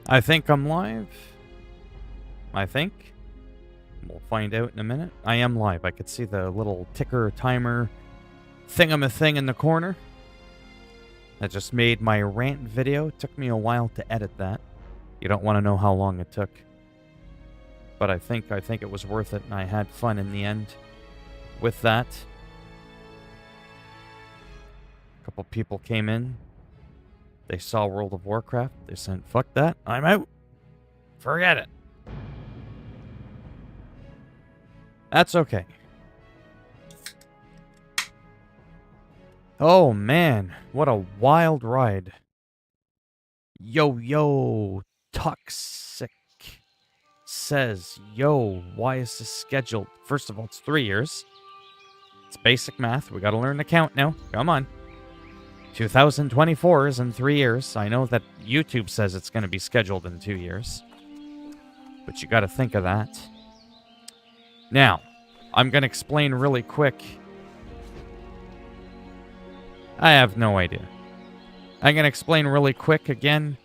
I think I'm live. I think. We'll find out in a minute. I am live. I could see the little ticker timer thing in the corner. I just made my rant video. It took me a while to edit that. You don't want to know how long it took. But I think it was worth it, and I had fun in the end with that. A couple people came in. They saw World of Warcraft. They said, fuck that. I'm out. Forget it. That's okay. Oh, man. What a wild ride. Yo, Toxic says, yo, why is this scheduled? First of all, it's 3 years. It's basic math. We gotta learn to count now. Come on. 2024 is in 3 years. I know that YouTube says it's going to be scheduled in 2 years. But you got to think of that. Now, I'm going to explain really quick. I have no idea. I'm going to explain really quick again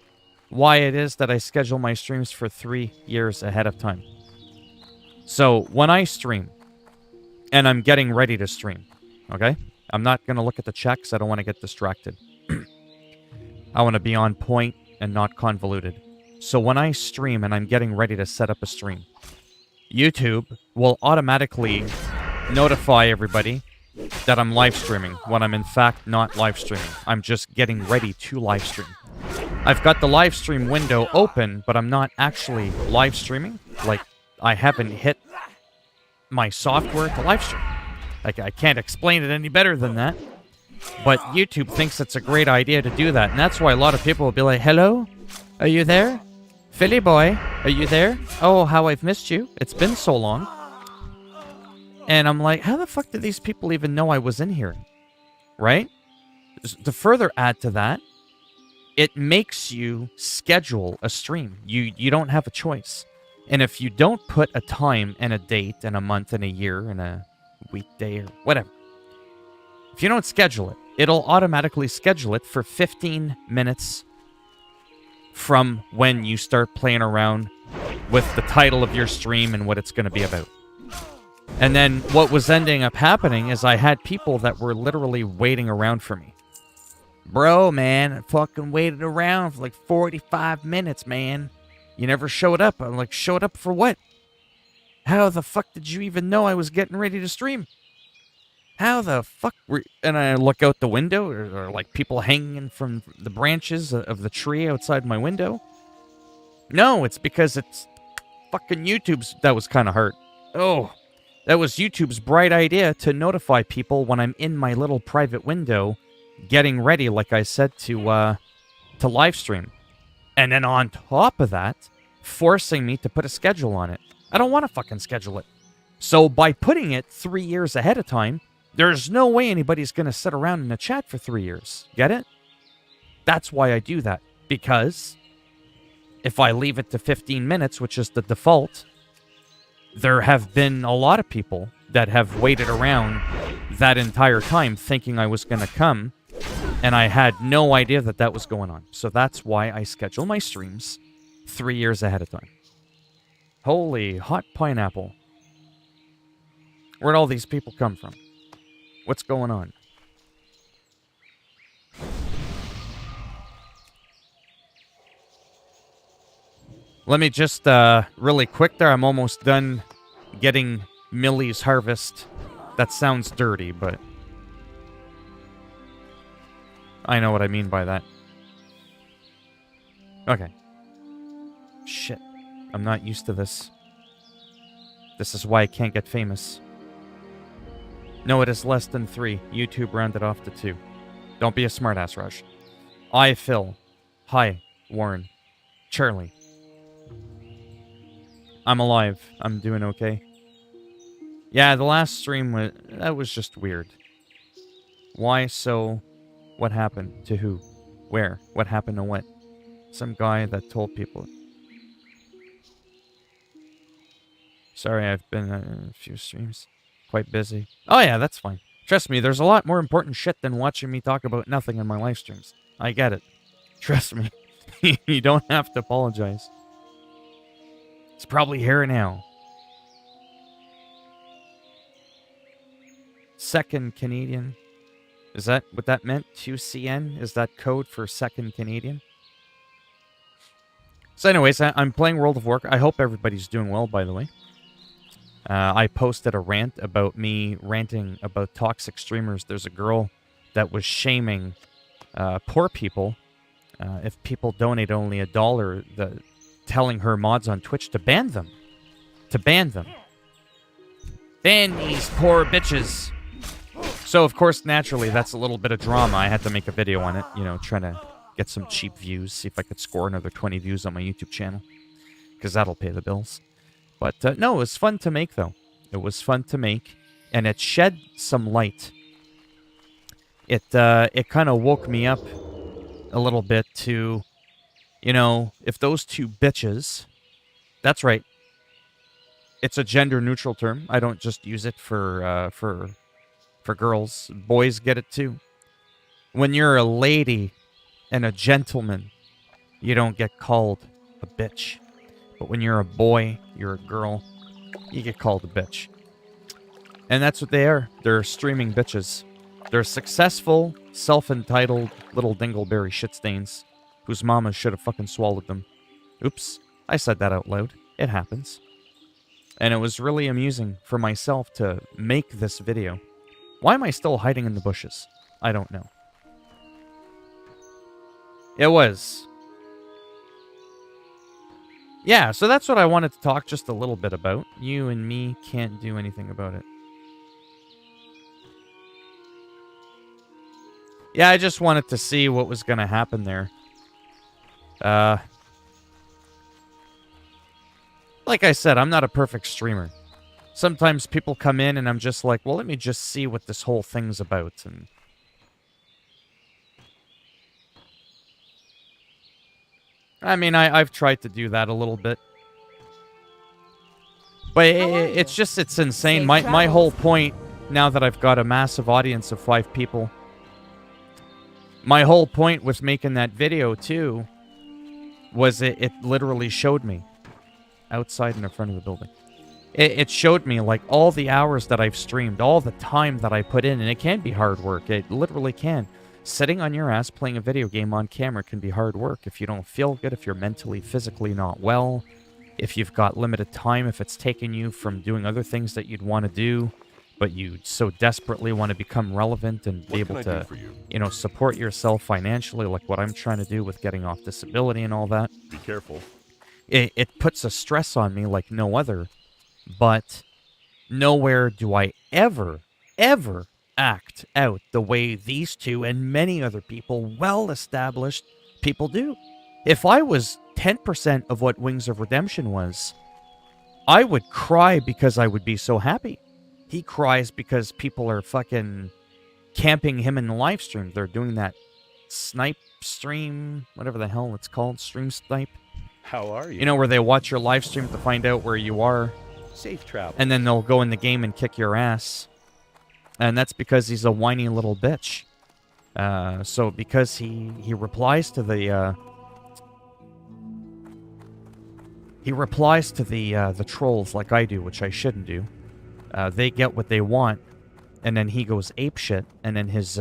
why it is that I schedule my streams for 3 years ahead of time. So, when I stream, and I'm getting ready to stream, okay? I'm not going to look at the checks. I don't want to get distracted. I want to be on point and not convoluted. So when I stream and I'm getting ready to set up a stream, YouTube will automatically notify everybody that I'm live streaming when I'm in fact not live streaming. I'm just getting ready to live stream. I've got the live stream window open, but I'm not actually live streaming. Like, I haven't hit my software to live stream. Like, I can't explain it any better than that. But YouTube thinks it's a great idea to do that. And that's why a lot of people will be like, hello? Are you there? Philly boy, are you there? Oh, how I've missed you. It's been so long. And I'm like, how the fuck did these people even know I was in here? Right? To further add to that, it makes you schedule a stream. You don't have a choice. And if you don't put a time and a date and a month and a year and a weekday or whatever, if you don't schedule it, it'll automatically schedule it for 15 minutes from when you start playing around with the title of your stream and what it's going to be about. And then what was ending up happening is I had people that were literally waiting around for me. Bro, man, I fucking waited around for like 45 minutes, man. You never showed up. I'm like, showed up for what? How the fuck did you even know I was getting ready to stream? How the fuck were... And I look out the window, or like people hanging from the branches of the tree outside my window. No, it's because it's fucking YouTube's... That was kind of hurt. Oh, that was YouTube's bright idea to notify people when I'm in my little private window getting ready, like I said, to live stream. And then on top of that, forcing me to put a schedule on it. I don't want to fucking schedule it. So by putting it 3 years ahead of time, there's no way anybody's going to sit around in a chat for 3 years. Get it? That's why I do that. Because if I leave it to 15 minutes, which is the default, there have been a lot of people that have waited around that entire time thinking I was going to come, and I had no idea that that was going on. So that's why I schedule my streams 3 years ahead of time. Holy hot pineapple. Where'd all these people come from? What's going on? Let me just, really quick there, I'm almost done getting Millie's harvest. That sounds dirty, but I know what I mean by that. Okay. Shit. I'm not used to this. This is why I can't get famous. No, it is less than 3. YouTube rounded off to 2. Don't be a smartass, Rush. I, Phil. Hi, Warren. Charlie. I'm alive. I'm doing okay. Yeah, the last stream was just weird. Why so? What happened? To who? Where? What happened to what? Some guy that told people. Sorry, I've been a few streams. Quite busy. Oh yeah, that's fine. Trust me, there's a lot more important shit than watching me talk about nothing in my live streams. I get it. Trust me. You don't have to apologize. It's probably here now. Second Canadian. Is that what that meant? 2CN? Is that code for second Canadian? So anyways, I'm playing World of Warcraft. I hope everybody's doing well, by the way. I posted a rant about me ranting about toxic streamers. There's a girl that was shaming poor people if people donate only $1, telling her mods on Twitch to ban them. To ban them. Ban these poor bitches. So, of course, naturally, that's a little bit of drama. I had to make a video on it, you know, trying to get some cheap views, see if I could score another 20 views on my YouTube channel, because that'll pay the bills. But, no, it was fun to make, though. It was fun to make, and it shed some light. It kind of woke me up a little bit to, you know, if those two bitches... That's right. It's a gender-neutral term. I don't just use it for girls. Boys get it too. When you're a lady and a gentleman, you don't get called a bitch. But when you're a boy, you're a girl, you get called a bitch. And that's what they are. They're streaming bitches. They're successful, self-entitled little dingleberry shitstains whose mama should have fucking swallowed them. Oops, I said that out loud. It happens. And it was really amusing for myself to make this video. Why am I still hiding in the bushes? I don't know. It was. Yeah, so that's what I wanted to talk just a little bit about. You and me can't do anything about it. Yeah, I just wanted to see what was going to happen there. Like I said, I'm not a perfect streamer. Sometimes people come in and I'm just like, well, let me just see what this whole thing's about. And I mean, I've tried to do that a little bit. But it's insane. My whole point, now that I've got a massive audience of 5 people, my whole point with making that video, too, was it literally showed me outside in the front of the building. It showed me, like, all the hours that I've streamed, all the time that I put in, and it can be hard work. It literally can. Sitting on your ass playing a video game on camera can be hard work if you don't feel good, if you're mentally, physically not well, if you've got limited time, if it's taking you from doing other things that you'd want to do, but you so desperately want to become relevant and be able to, you know, support yourself financially, like what I'm trying to do with getting off disability and all that. Be careful. It puts a stress on me like no other. But nowhere do I ever act out the way these two and many other people, well-established people do. If I was 10% of what Wings of Redemption was, I would cry because I would be so happy. He cries because people are fucking camping him in the live stream. They're doing that snipe stream, whatever the hell it's called, stream snipe. How are you? You know, where they watch your live stream to find out where you are. Safe travel. And then they'll go in the game and kick your ass. And that's because he's a whiny little bitch. So because he replies to the the trolls like I do, which I shouldn't do. They get what they want, and then he goes apeshit, and then his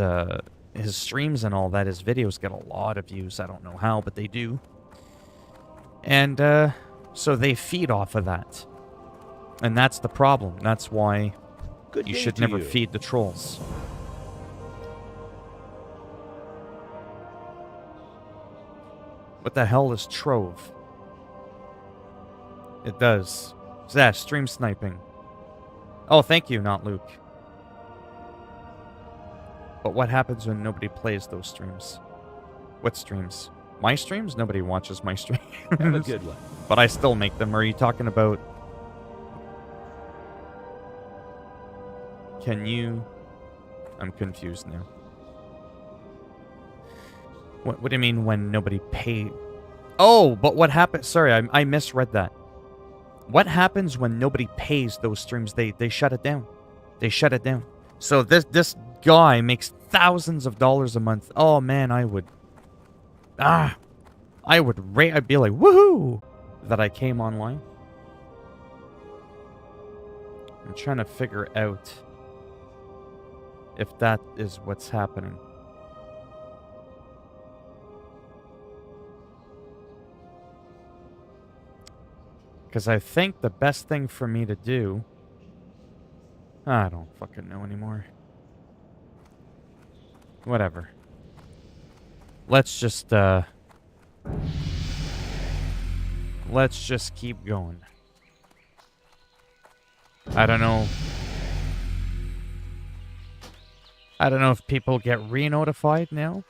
streams and all that, his videos get a lot of views. I don't know how, but they do. And so they feed off of that. And that's the problem. That's why you should never feed the trolls. What the hell is Trove? It does. What's that? Stream sniping. Oh, thank you, not Luke. But what happens when nobody plays those streams? What streams? My streams? Nobody watches my streams. Have a good one. But I still make them. Are you talking about... Can you... I'm confused now. What do you mean when nobody paid? Oh, but what happens... Sorry, I misread that. What happens when nobody pays those streams? They shut it down. They shut it down. So this guy makes thousands of dollars a month. Oh, man, I would... I'd be like, woohoo, that I came online. I'm trying to figure out if that is what's happening. Because I think the best thing for me to do... I don't fucking know anymore. Whatever. Let's just keep going. I don't know. I don't know if people get re-notified now.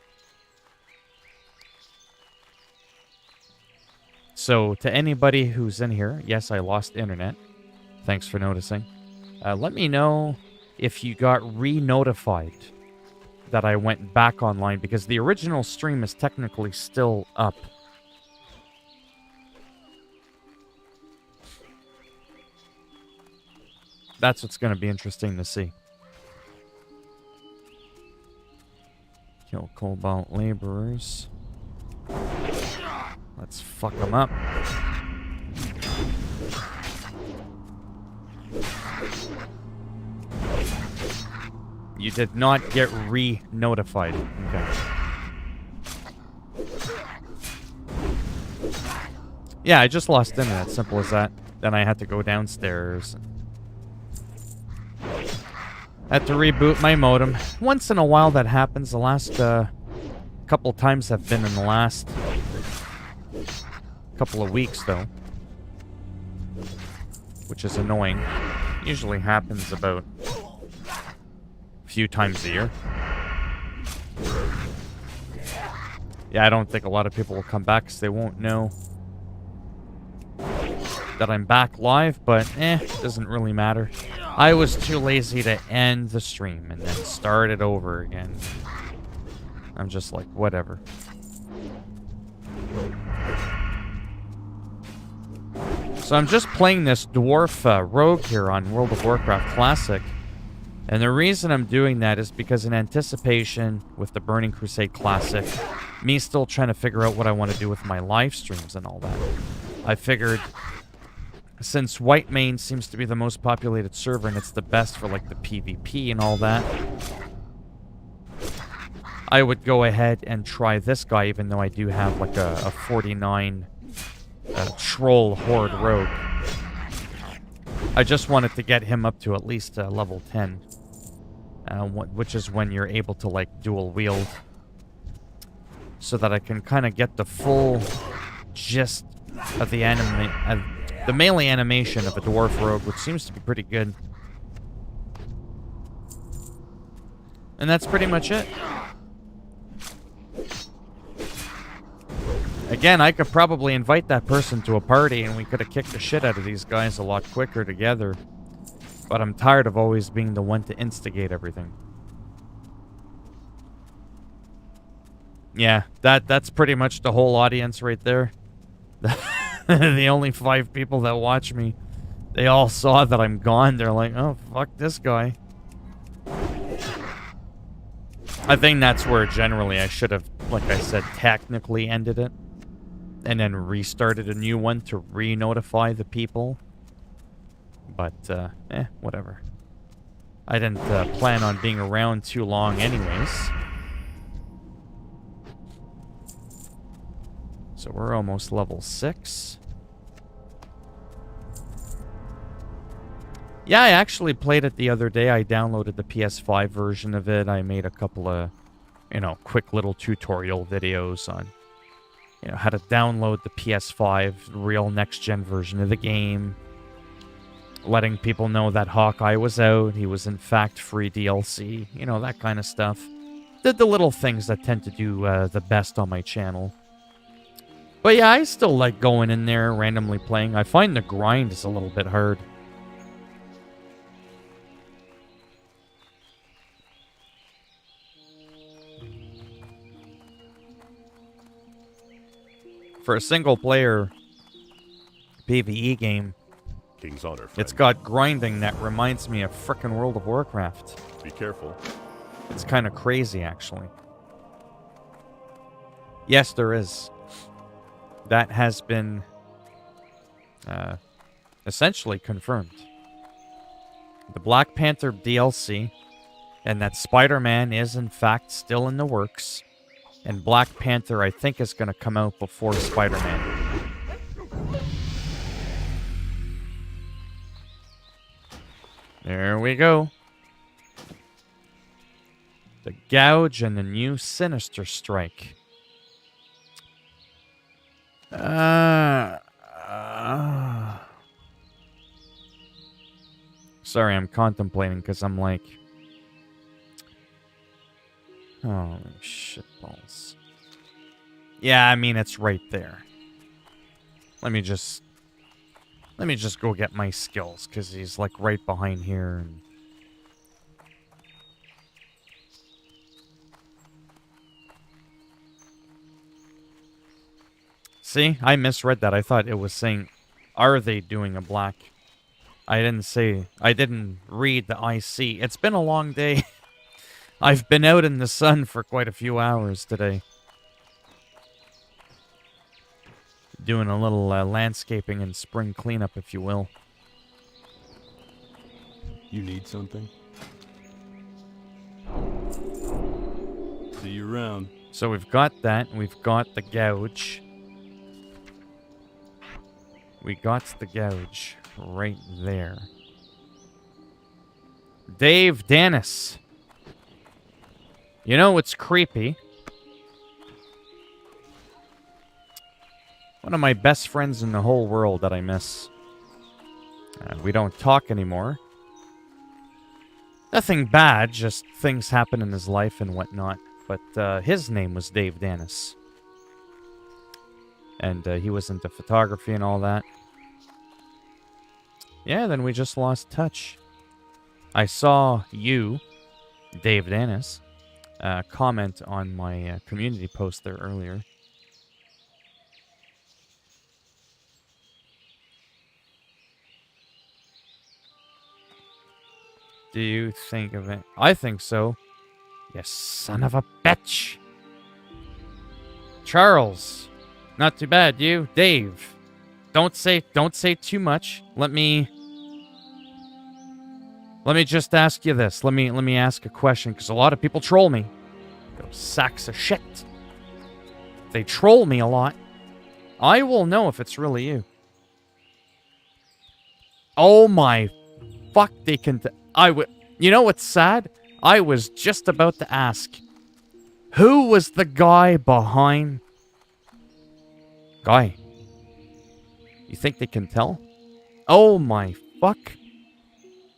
So, to anybody who's in here, yes, I lost internet. Thanks for noticing. Let me know if you got re-notified that I went back online, because the original stream is technically still up. That's what's going to be interesting to see. Kill Cobalt Laborers. Let's fuck them up. You did not get re-notified. Okay. Yeah, I just lost internet. Simple as that. Then I had to go downstairs. Had to reboot my modem. Once in a while that happens. The last couple times have been in the last couple of weeks, though. Which is annoying. Usually happens about a few times a year. Yeah, I don't think a lot of people will come back because they won't know that I'm back live, but doesn't really matter. I was too lazy to end the stream and then start it over again. I'm just like, whatever. So I'm just playing this dwarf rogue here on World of Warcraft Classic. And the reason I'm doing that is because in anticipation with the Burning Crusade Classic, me still trying to figure out what I want to do with my live streams and all that, I figured, since Whitemane seems to be the most populated server and it's the best for like the PvP and all that, I would go ahead and try this guy, even though I do have like a 49 troll horde rogue. I just wanted to get him up to at least level 10, which is when you're able to like dual wield, so that I can kind of get the full gist of the anime. The melee animation of a dwarf rogue, which seems to be pretty good. And that's pretty much it. Again, I could probably invite that person to a party and we could have kicked the shit out of these guys a lot quicker together. But I'm tired of always being the one to instigate everything. Yeah, that's pretty much the whole audience right there. The only 5 people that watch me, they all saw that I'm gone. They're like, oh, fuck this guy. I think that's where generally I should have, like I said, technically ended it. And then restarted a new one to re-notify the people. But, whatever. I didn't plan on being around too long anyways. So we're almost level 6. Yeah, I actually played it the other day. I downloaded the PS5 version of it. I made a couple of, quick little tutorial videos on, how to download the PS5 real next-gen version of the game. Letting people know that Hawkeye was out. He was, in fact, free DLC. That kind of stuff. Did the little things that tend to do the best on my channel. But yeah, I still like going in there, randomly playing. I find the grind is a little bit hard. For a single-player PvE game, King's Honor, friend. It's got grinding that reminds me of frickin' World of Warcraft. Be careful. It's kind of crazy, actually. Yes, there is. that has been essentially confirmed. The Black Panther DLC, and that Spider-Man is in fact still in the works. And Black Panther, I think, is going to come out before Spider-Man. There we go. The Gouge and the new Sinister Strike. Sorry, I'm contemplating because I'm like... Oh, shitballs. Yeah, I mean, it's right there. Let me just go get my skills, because he's, like, right behind here. And... See? I misread that. I thought it was saying, are they doing a black? I didn't read the IC. It's been a long day. I've been out in the sun for quite a few hours today. Doing a little landscaping and spring cleanup, if you will. You need something? See you around. So we've got that. We've got the Gouge. We got the Gouge right there. Dave Dennis. You know what's creepy? One of my best friends in the whole world that I miss. We don't talk anymore. Nothing bad, just things happen in his life and whatnot. But his name was Dave Dennis. And he was into photography and all that. Yeah, then we just lost touch. I saw you, Dave Dennis, comment on my community post there earlier. Do you think of it? I think so. You son of a bitch. Charles. Not too bad, you. Dave. Don't say too much. Let me just ask you this. Let me ask a question, because a lot of people troll me. Those sacks of shit. They troll me a lot. I will know if it's really you. Oh my fuck, they can... You know what's sad? I was just about to ask. Who was the guy behind... Guy. You think they can tell? Oh my fuck.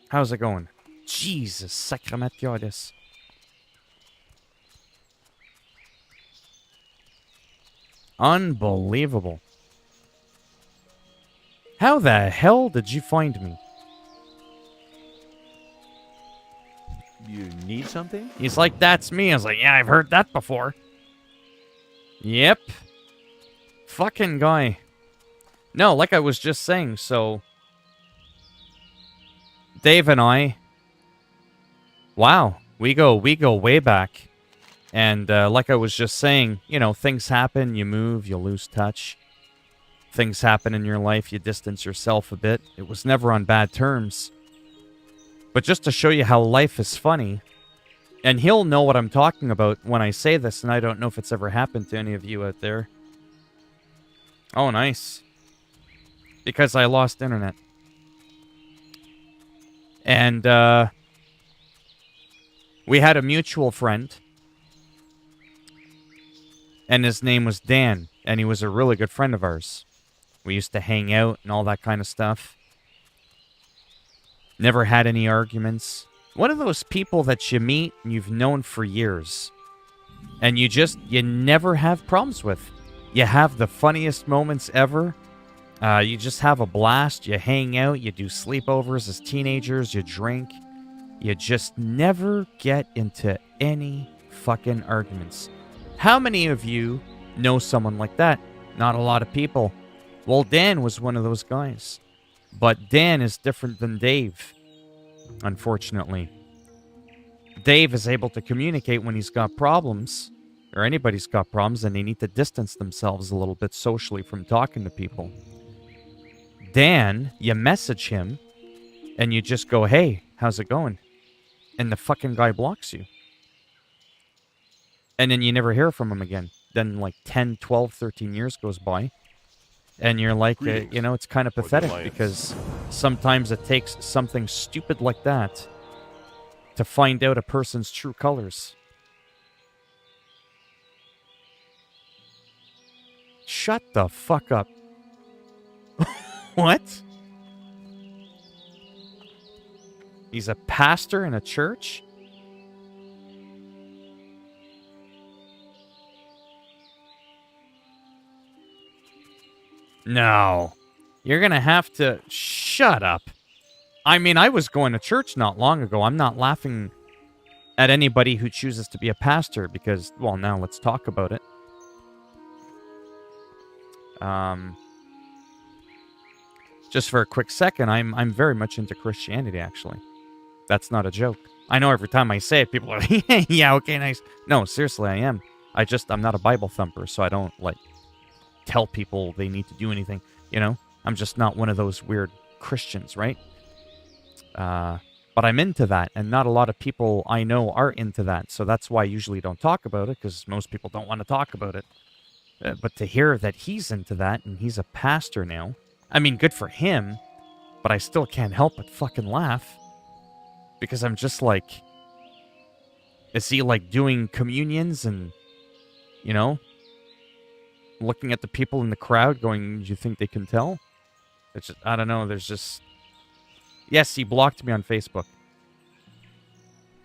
How's it going? Jesus, sacramentiotis. Unbelievable. How the hell did you find me? You need something? He's like, that's me. I was like, yeah, I've heard that before. Yep. Fucking guy. No, like I was just saying, so... Dave and I... Wow, we go way back. And like I was just saying, you know, things happen, you move, you lose touch. Things happen in your life, you distance yourself a bit. It was never on bad terms. But just to show you how life is funny, and he'll know what I'm talking about when I say this, and I don't know if it's ever happened to any of you out there. Oh, nice. Because I lost internet. And, we had a mutual friend. And his name was Dan. And he was a really good friend of ours. We used to hang out and all that kind of stuff. Never had any arguments. One of those people that you meet and you've known for years. And you never have problems with. You have the funniest moments ever. You just have a blast. You hang out. You do sleepovers as teenagers. You drink. You just never get into any fucking arguments. How many of you know someone like that? Not a lot of people. Well, Dan was one of those guys. But Dan is different than Dave, unfortunately. Dave is able to communicate when he's got problems, or anybody's got problems and they need to distance themselves a little bit socially from talking to people, Dan, you message him and you just go, hey, how's it going? And the fucking guy blocks you. And then you never hear from him again. Then like 10, 12, 13 years goes by. And you're like, it's kind of pathetic because sometimes it takes something stupid like that to find out a person's true colors. Shut the fuck up. What? He's a pastor in a church? No. You're gonna have to... Shut up. I mean, I was going to church not long ago. I'm not laughing at anybody who chooses to be a pastor because, well, now let's talk about it. Just for a quick second, I'm very much into Christianity, actually. That's not a joke. I know every time I say it, people are like, yeah, okay, nice. No, seriously, I am. I'm not a Bible thumper, so I don't, tell people they need to do anything, I'm just not one of those weird Christians, right? But I'm into that, and not a lot of people I know are into that, so that's why I usually don't talk about it, because most people don't want to talk about it. But to hear that he's into that, and he's a pastor now, I mean, good for him, but I still can't help but fucking laugh, because I'm just like, is he, doing communions and, looking at the people in the crowd going, do you think they can tell? It's just, I don't know, there's just... Yes, he blocked me on Facebook.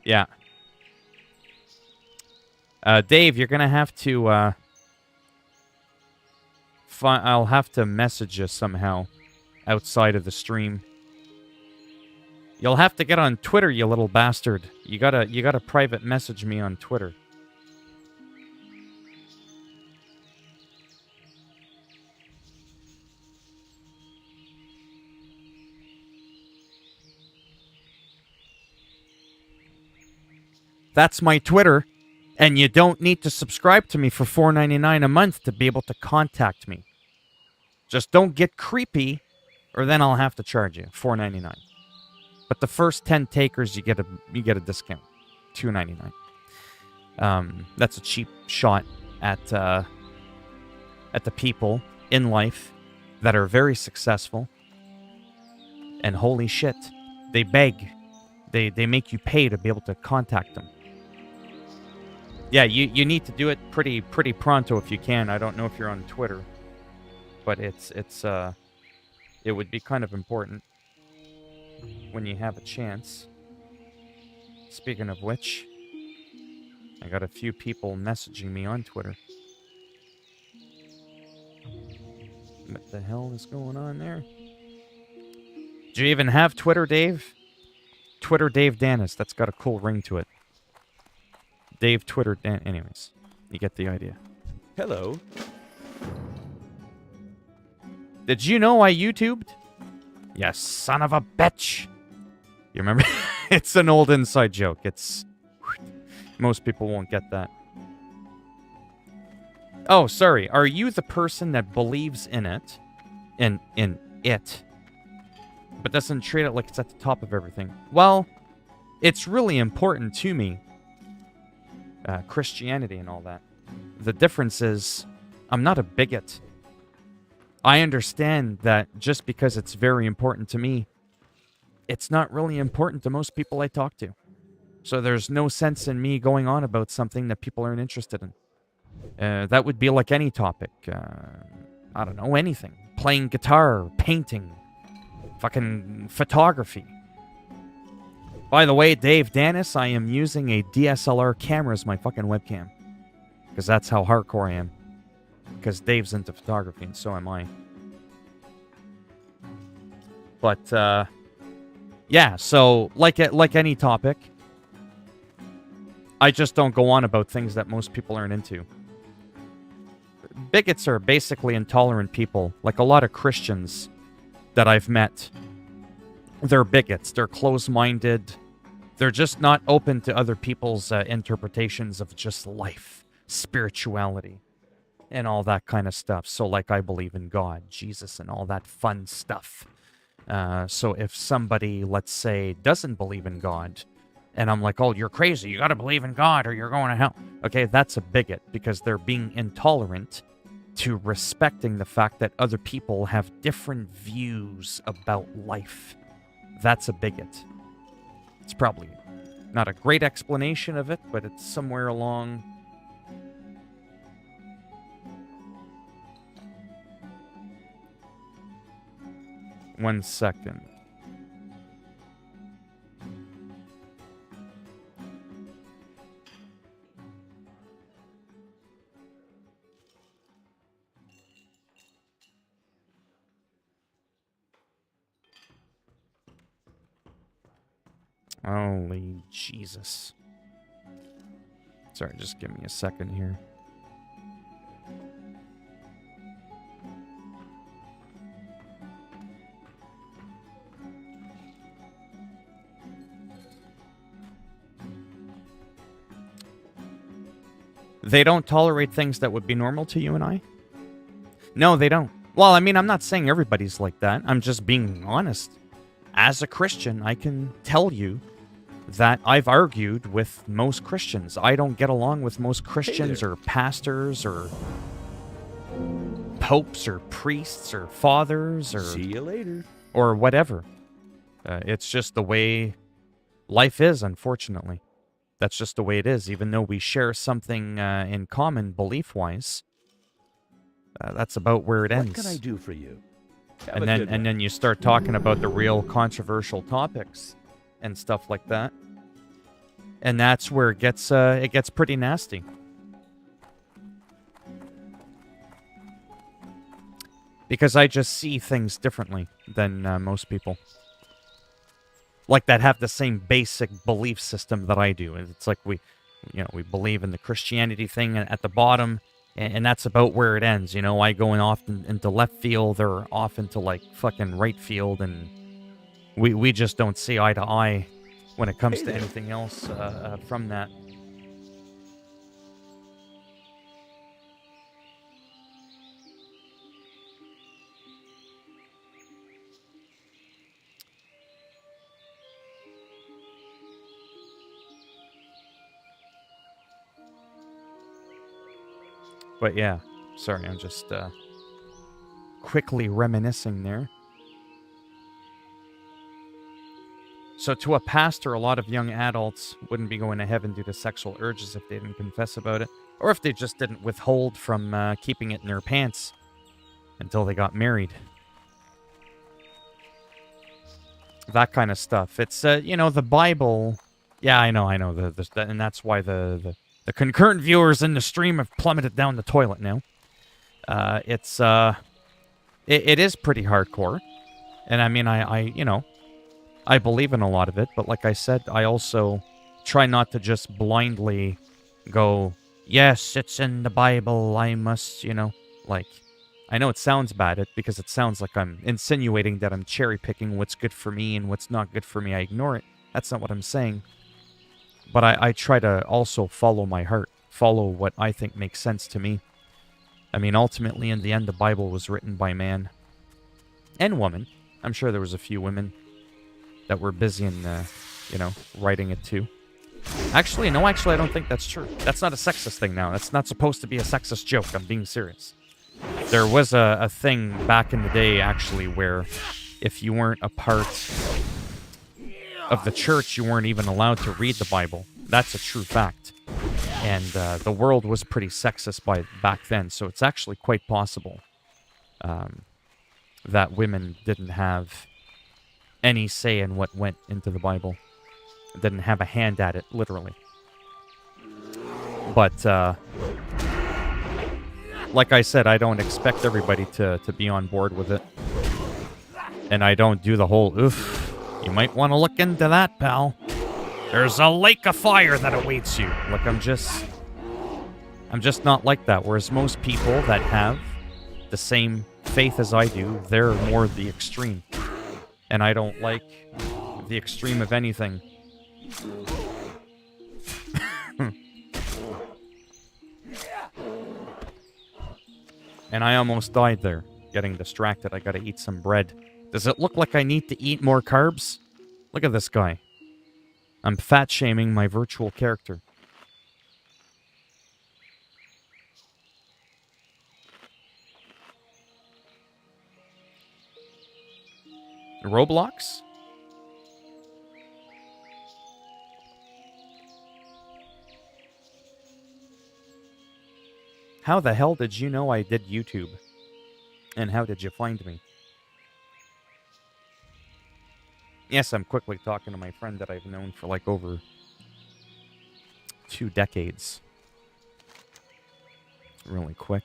Yeah. Dave, you're gonna have to, I'll have to message you somehow outside of the stream. You'll have to get on Twitter, you little bastard. You gotta private message me on Twitter. That's my Twitter, and you don't need to subscribe to me for $4.99 a month to be able to contact me. Just don't get creepy, or then I'll have to charge you $4.99. But the first 10 takers, you get a discount, $2.99. That's a cheap shot at the people in life that are very successful, and holy shit, they beg, they make you pay to be able to contact them. Yeah, you need to do it pretty pronto if you can. I don't know if you're on Twitter, but it would be kind of important when you have a chance. Speaking of which, I got a few people messaging me on Twitter. What the hell is going on there? Do you even have Twitter, Dave? Twitter Dave Danis. That's got a cool ring to it. Dave Twitter Dan. Anyways, you get the idea. Hello. Did you know I YouTubed? You son of a bitch. You remember? It's an old inside joke. Most people won't get that. Oh, sorry. Are you the person that believes in it? In it. But doesn't treat it like it's at the top of everything? Well, it's really important to me. Christianity and all that. The difference is, I'm not a bigot. I understand that just because it's very important to me, it's not really important to most people I talk to. So there's no sense in me going on about something that people aren't interested in. That would be like any topic. I don't know, anything. Playing guitar, painting, fucking photography. By the way, Dave Danis, I am using a DSLR camera as my fucking webcam. Because that's how hardcore I am. Because Dave's into photography, and so am I. But, yeah, so, like any topic, I just don't go on about things that most people aren't into. Bigots are basically intolerant people. Like a lot of Christians that I've met. They're bigots. They're close-minded. They're just not open to other people's interpretations of just life. spirituality and all that kind of stuff. So, like, I believe in God, Jesus, and all that fun stuff. So if somebody, let's say, doesn't believe in God, and I'm like, oh, you're crazy, you gotta believe in God or you're going to hell. Okay, that's a bigot, because they're being intolerant to respecting the fact that other people have different views about life. That's a bigot. It's probably not a great explanation of it, but it's somewhere along. One second. Holy Jesus. Sorry, just give me a second here. They don't tolerate things that would be normal to you and I? No, they don't. Well, I mean, I'm not saying everybody's like that. I'm just being honest. As a Christian, I can tell you that I've argued with most Christians. I don't get along with most Christians or pastors or popes or priests or fathers or... See you later. Or whatever. It's just the way life is, unfortunately. That's just the way it is. Even though we share something in common belief-wise, that's about where it ends. What can I do for you? And then you start talking about the real controversial topics and stuff like that, and that's where it gets pretty nasty. Because I just see things differently than most people. Like, that have the same basic belief system that I do. It's like we believe in the Christianity thing at the bottom, and that's about where it ends. You know, I go off into left field, they're off into, like, fucking right field, and we just don't see eye to eye when it comes to anything else from that. But yeah, sorry, I'm just quickly reminiscing there. So to a pastor, a lot of young adults wouldn't be going to heaven due to sexual urges if they didn't confess about it, or if they just didn't withhold from keeping it in their pants until they got married. That kind of stuff. It's, the Bible... Yeah, I know, and that's why the concurrent viewers in the stream have plummeted down the toilet now. It is pretty hardcore. And I mean, I believe in a lot of it, but like I said, I also try not to just blindly go, yes, it's in the Bible, I must, like, I know it sounds bad, because it sounds like I'm insinuating that I'm cherry-picking what's good for me and what's not good for me. I ignore it. That's not what I'm saying. But I try to also follow my heart, follow what I think makes sense to me. I mean, ultimately, in the end, the Bible was written by man and woman. I'm sure there was a few women that were busy in, writing it too. Actually, I don't think that's true. That's not a sexist thing now. That's not supposed to be a sexist joke. I'm being serious. There was a thing back in the day, actually, where if you weren't a part of the church, you weren't even allowed to read the Bible. That's a true fact. And the world was pretty sexist back then, so it's actually quite possible that women didn't have any say in what went into the Bible. Didn't have a hand at it, literally. But, like I said, I don't expect everybody to be on board with it. And I don't do the whole, oof, you might want to look into that, pal. There's a lake of fire that awaits you. Like, I'm just not like that. Whereas most people that have the same faith as I do, they're more the extreme. And I don't like the extreme of anything. And I almost died there, getting distracted. I gotta eat some bread. Does it look like I need to eat more carbs? Look at this guy. I'm fat-shaming my virtual character. Roblox? How the hell did you know I did YouTube? And how did you find me? Yes, I'm quickly talking to my friend that I've known for like over 2 decades. Really quick.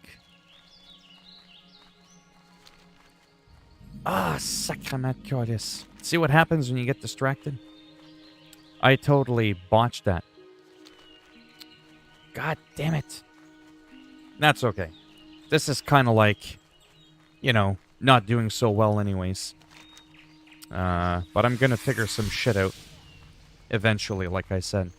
Ah, sacrament goddess. See what happens when you get distracted? I totally botched that. God damn it. That's okay. This is kind of like, you know, not doing so well anyways. But I'm gonna figure some shit out eventually, like I said.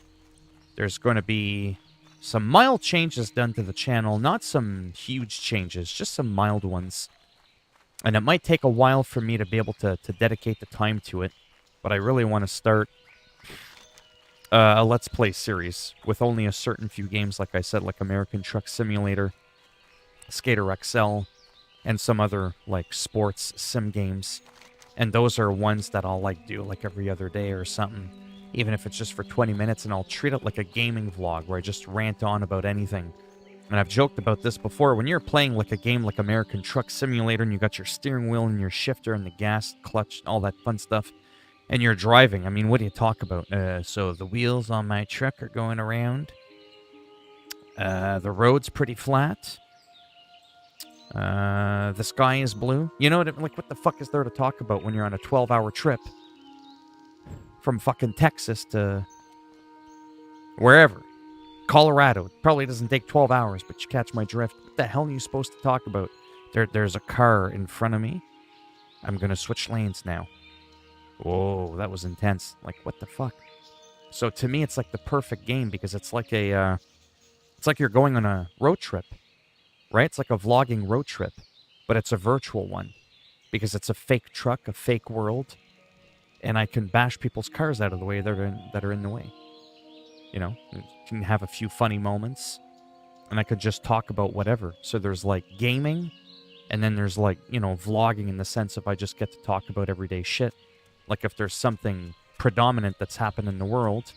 There's going to be some mild changes done to the channel. Not some huge changes, just some mild ones. And it might take a while for me to be able to dedicate the time to it. But I really want to start a Let's Play series with only a certain few games, like I said, like American Truck Simulator, Skater XL, and some other, like, sports sim games. And those are ones that I'll, like, do, like, every other day or something. Even if it's just for 20 minutes, and I'll treat it like a gaming vlog where I just rant on about anything. And I've joked about this before. When you're playing like a game like American Truck Simulator and you got your steering wheel and your shifter and the gas clutch, all that fun stuff, and you're driving, I mean, what do you talk about? So the wheels on my truck are going around. The road's pretty flat. The sky is blue. You know what? Like, what the fuck is there to talk about when you're on a 12-hour trip from fucking Texas to wherever? Colorado. Probably doesn't take 12 hours, but you catch my drift. What the hell are you supposed to talk about? There's a car in front of me. I'm gonna switch lanes now. Whoa, that was intense. Like, what the fuck? So to me, it's like the perfect game because it's like it's like you're going on a road trip, right? It's like a vlogging road trip, but it's a virtual one because it's a fake truck, a fake world, and I can bash people's cars out of the way that are in the way. You know, you can have a few funny moments, and I could just talk about whatever. So there's like gaming, and then there's like, you know, vlogging in the sense of I just get to talk about everyday shit. Like if there's something predominant that's happened in the world,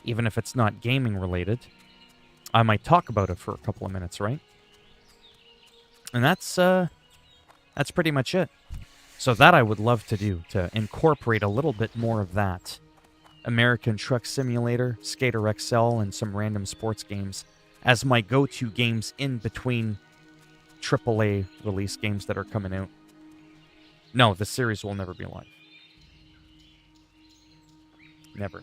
even if it's not gaming related, I might talk about it for a couple of minutes, right? And that's pretty much it. So that I would love to do, to incorporate a little bit more of that. American Truck Simulator, Skater XL, and some random sports games as my go-to games in between AAA release games that are coming out. No, the series will never be live. Never.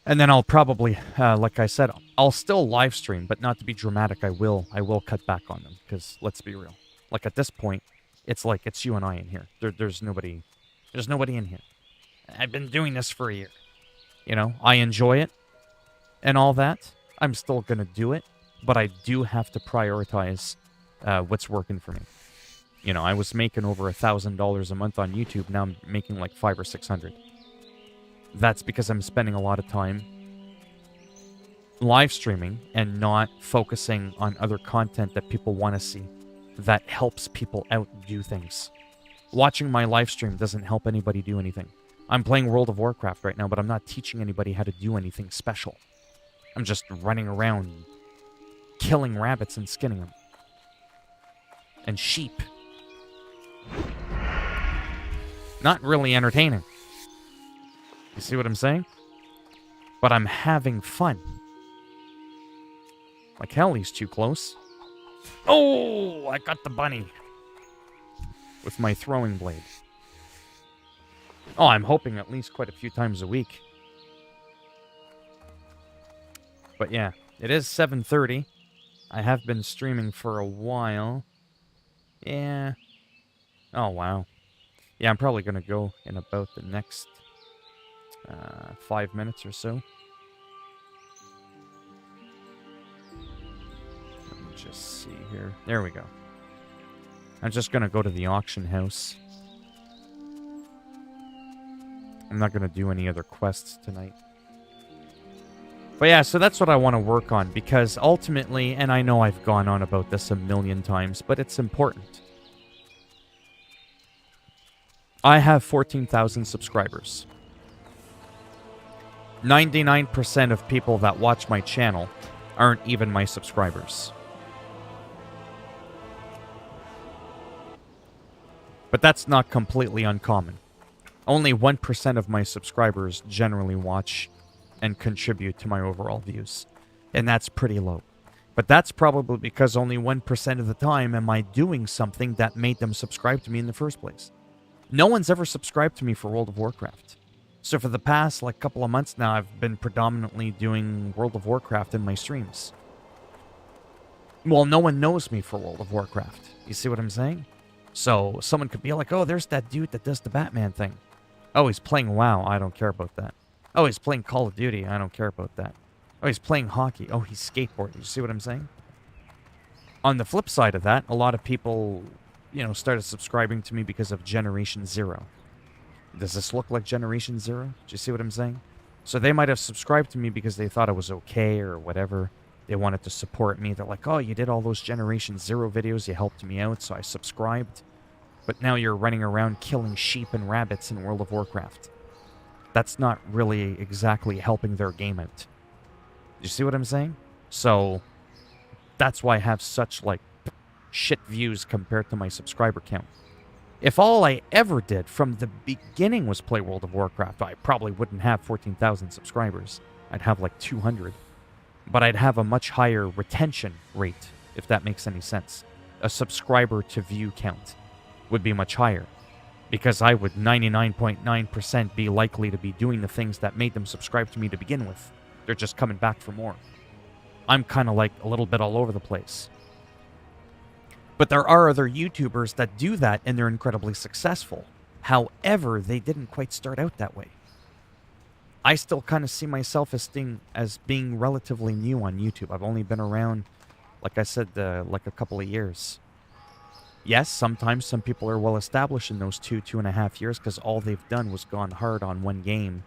And then I'll probably, like I said, I'll still live stream, but not to be dramatic. I will cut back on them because let's be real. Like at this point, it's like it's you and I in here. There's nobody in here. I've been doing this for a year. You know, I enjoy it and all that. I'm still gonna do it, but I do have to prioritize what's working for me. You know, I was making over $1,000 a month on YouTube. Now I'm making like $500 or $600. That's because I'm spending a lot of time live streaming and not focusing on other content that people want to see that helps people out do things. Watching my live stream doesn't help anybody do anything. I'm playing World of Warcraft right now, but I'm not teaching anybody how to do anything special. I'm just running around killing rabbits and skinning them. And sheep. Not really entertaining. You see what I'm saying? But I'm having fun. Like hell, he's too close. Oh, I got the bunny. With my throwing blade. Oh, I'm hoping at least quite a few times a week. But yeah, it is 7:30. I have been streaming for a while. Yeah. Oh, wow. Yeah, I'm probably going to go in about the next 5 minutes or so. just see here. There we go. I'm just going to go to the auction house. I'm not going to do any other quests tonight. But yeah, so that's what I want to work on, because ultimately, and I know I've gone on about this a million times, but it's important. I have 14,000 subscribers. 99% of people that watch my channel aren't even my subscribers. But that's not completely uncommon. Only 1% of my subscribers generally watch and contribute to my overall views. And that's pretty low. But that's probably because only 1% of the time am I doing something that made them subscribe to me in the first place. No one's ever subscribed to me for World of Warcraft. So for the past couple of months now, I've been predominantly doing World of Warcraft in my streams. Well, no one knows me for World of Warcraft. You see what I'm saying? So someone could be like, oh, there's that dude that does the Batman thing. Oh, he's playing WoW. I don't care about that. Oh, he's playing Call of Duty. I don't care about that. Oh, he's playing hockey. Oh, he's skateboarding. You see what I'm saying? On the flip side of that, a lot of people, started subscribing to me because of Generation Zero. Does this look like Generation Zero? Do you see what I'm saying? So they might have subscribed to me because they thought it was okay or whatever. They wanted to support me. They're like, oh, you did all those Generation Zero videos. You helped me out, so I subscribed. But now you're running around killing sheep and rabbits in World of Warcraft. That's not really exactly helping their game out. You see what I'm saying? So that's why I have such, shit views compared to my subscriber count. If all I ever did from the beginning was play World of Warcraft, I probably wouldn't have 14,000 subscribers. I'd have 200. But I'd have a much higher retention rate, if that makes any sense. A subscriber to view count would be much higher, because I would 99.9% be likely to be doing the things that made them subscribe to me to begin with. They're just coming back for more. I'm kind of a little bit all over the place. But there are other YouTubers that do that and they're incredibly successful. However, they didn't quite start out that way. I still kind of see myself as being relatively new on YouTube. I've only been around, like I said, a couple of years. Yes, sometimes some people are well established in those 2.5 years because all they've done was gone hard on one game.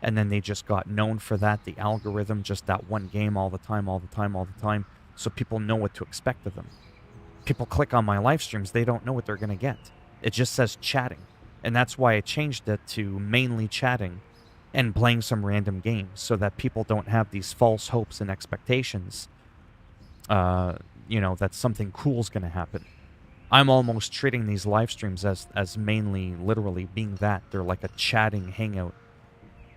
And then they just got known for that. The algorithm, just that one game all the time. So people know what to expect of them. People click on my live streams, they don't know what they're going to get. It just says chatting. And that's why I changed it to mainly chatting and playing some random games so that people don't have these false hopes and expectations, that something cool's going to happen. I'm almost treating these live streams as mainly, literally being that. They're like a chatting hangout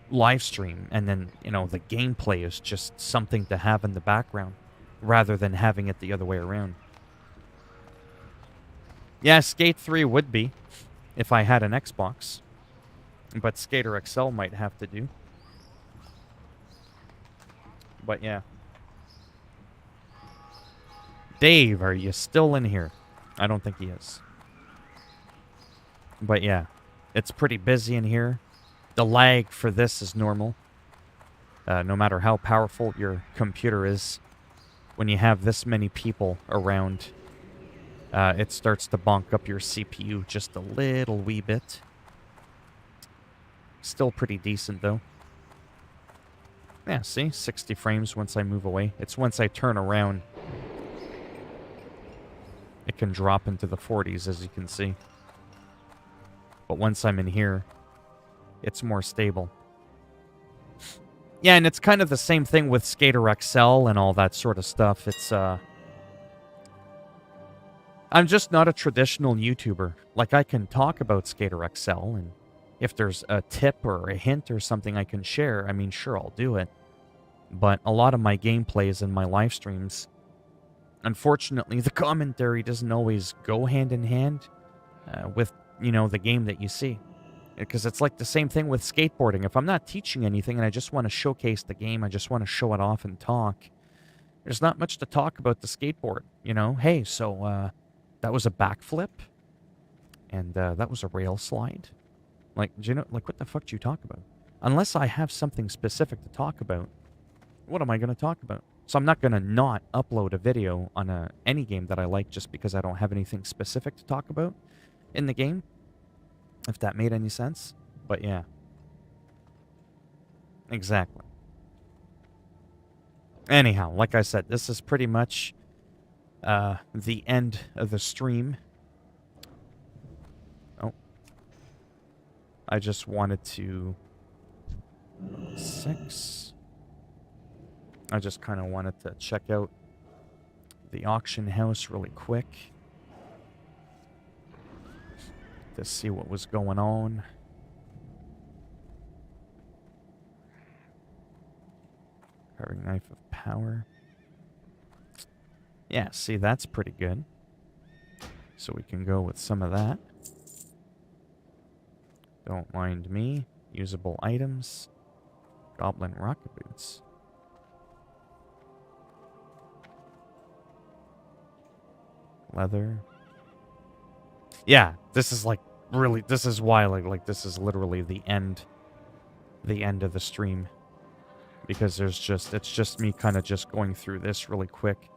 live stream. And then, the gameplay is just something to have in the background rather than having it the other way around. Yeah, Skate 3 would be if I had an Xbox. But Skater XL might have to do. But yeah. Dave, are you still in here? I don't think he is. But yeah, it's pretty busy in here. The lag for this is normal. No matter how powerful your computer is, when you have this many people around, it starts to bonk up your CPU just a little wee bit. Still pretty decent, though. Yeah, see? 60 frames once I move away. It's once I turn around, it can drop into the 40s, as you can see. But once I'm in here, it's more stable. Yeah, and it's kind of the same thing with Skater XL and all that sort of stuff. It's, I'm just not a traditional YouTuber. I can talk about Skater XL, and if there's a tip or a hint or something I can share, sure, I'll do it. But a lot of my gameplays and my live streams, unfortunately, the commentary doesn't always go hand in hand with, the game that you see. Because it's like the same thing with skateboarding. If I'm not teaching anything and I just want to showcase the game, I just want to show it off and talk, there's not much to talk about the skateboard. Hey, so that was a backflip, and that was a rail slide. Do you know, what the fuck do you talk about? Unless I have something specific to talk about, what am I going to talk about? So I'm not going to not upload a video on any game that I like just because I don't have anything specific to talk about in the game. If that made any sense. But yeah. Exactly. Anyhow, like I said, this is pretty much the end of the stream. Oh. I just wanted to... 6. I just kind of wanted to check out the auction house really quick to see what was going on. Carving knife of power. Yeah, see, that's pretty good. So we can go with some of that. Don't mind me. Usable items. Goblin rocket boots. Leather. Yeah, this is like really, this is why like this is literally the end of the stream, because it's just me kind of just going through this really quick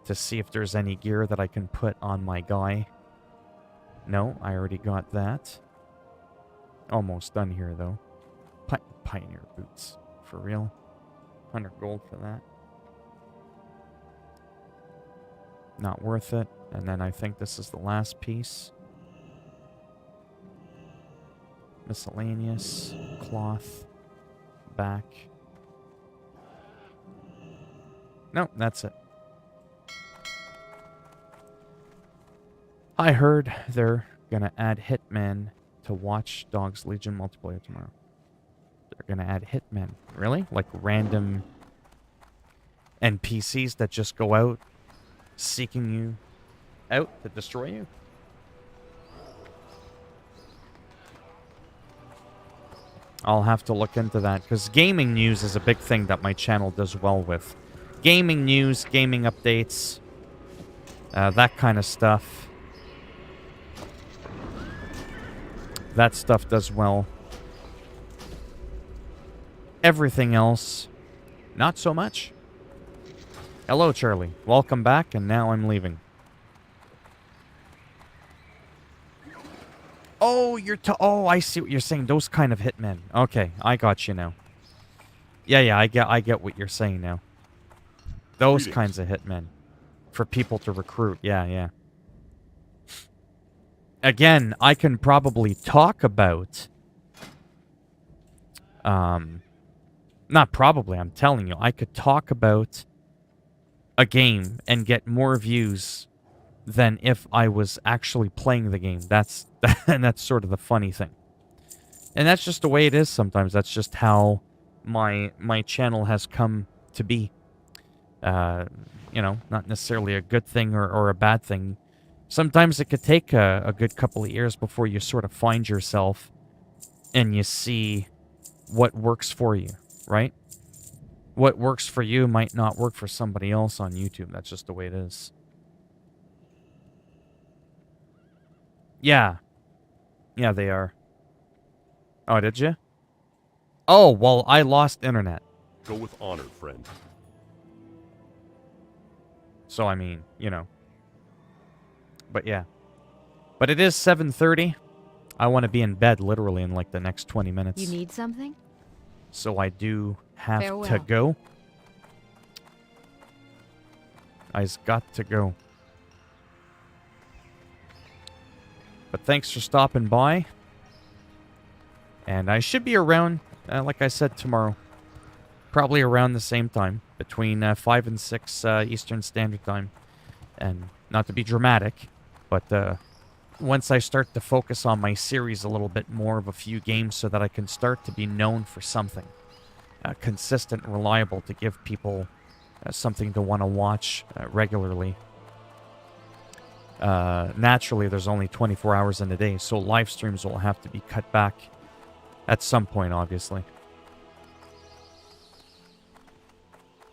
to see if there's any gear that I can put on my guy. No, I already got that. Almost done here though. Pioneer boots, for real. 100 gold for that. Not worth it. And then I think this is the last piece. Miscellaneous. Cloth. Back. No, that's it. I heard they're gonna add Hitman to Watch Dogs Legion multiplayer tomorrow. They're gonna add Hitmen. Really? Like random NPCs that just go out seeking you out to destroy you? I'll have to look into that, because gaming news is a big thing that my channel does well with. Gaming news, gaming updates, that kind of stuff. That stuff does well. Everything else, not so much. Hello, Charlie. Welcome back, and now I'm leaving. Oh, oh, I see what you're saying. Those kind of hitmen. Okay, I got you now. Yeah, I get what you're saying now. Those kinds of hitmen. For people to recruit. Yeah. Again, I can probably talk about... Not probably, I'm telling you. I could talk about a game and get more views than if I was actually playing the game. That's sort of the funny thing. And that's just the way it is sometimes. That's just how my channel has come to be. You know, not necessarily a good thing or a bad thing. Sometimes it could take a good couple of years before you sort of find yourself and you see what works for you, right? What works for you might not work for somebody else on YouTube. That's just the way it is. Yeah. Yeah, they are. Oh, did you? Oh, well, I lost internet. Go with honor, friend. So, I mean, you know. But yeah. But it is 7:30. I want to be in bed literally in like the next 20 minutes. You need something? So I do have to Farewell. go. I's got to go. But thanks for stopping by. And I should be around, like I said, tomorrow. Probably around the same time. Between 5 and 6 Eastern Standard Time. And not to be dramatic, but once I start to focus on my series a little bit more of a few games so that I can start to be known for something. Consistent and reliable to give people something to want to watch regularly. Naturally, there's only 24 hours in a day, so live streams will have to be cut back at some point, obviously.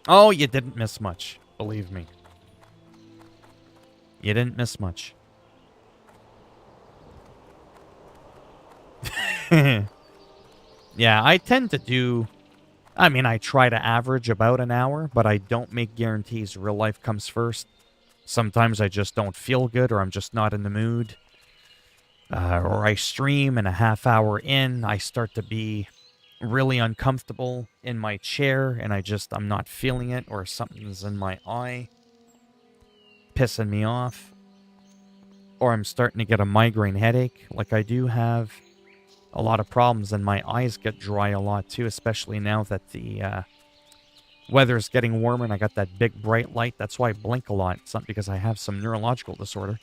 Oh, you didn't miss much. Believe me. You didn't miss much. Yeah, I tend to do I mean, I try to average about an hour, but I don't make guarantees. Real life comes first. Sometimes I just don't feel good, or I'm just not in the mood. Or I stream and a half hour in, I start to be really uncomfortable in my chair and I'm not feeling it, or something's in my eye pissing me off. Or I'm starting to get a migraine headache. Like, I do have a lot of problems, and my eyes get dry a lot too, especially now that the weather's getting warmer and I got that big bright light. That's why I blink a lot. It's not because I have some neurological disorder,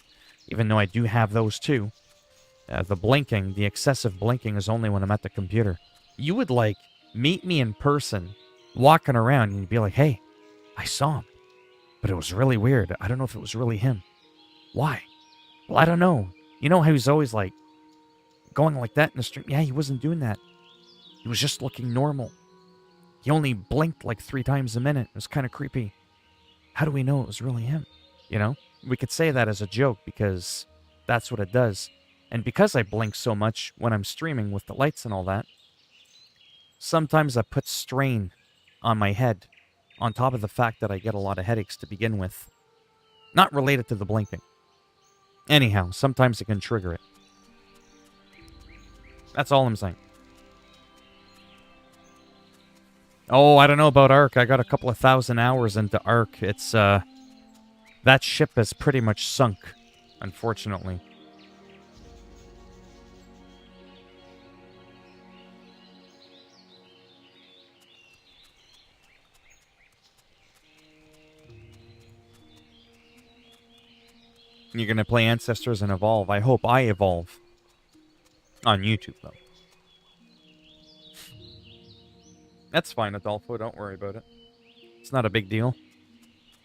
even though I do have those too. The excessive blinking is only when I'm at the computer. You would, like, meet me in person, walking around, and you'd be like, hey, I saw him, but it was really weird. I don't know if it was really him. Why? Well, I don't know. You know how he's always, like, going like that in the stream? Yeah, he wasn't doing that. He was just looking normal. He only blinked like 3 times a minute. It was kind of creepy. How do we know it was really him? You know? We could say that as a joke because that's what it does. And because I blink so much when I'm streaming with the lights and all that, sometimes I put strain on my head, on top of the fact that I get a lot of headaches to begin with. Not related to the blinking. Anyhow, sometimes it can trigger it. That's all I'm saying. Oh, I don't know about Ark. I got a couple of 1,000 hours into Ark. It's, that ship has pretty much sunk, unfortunately. You're going to play Ancestors and Evolve. I hope I evolve. On YouTube, though. That's fine, Adolfo. Don't worry about it. It's not a big deal.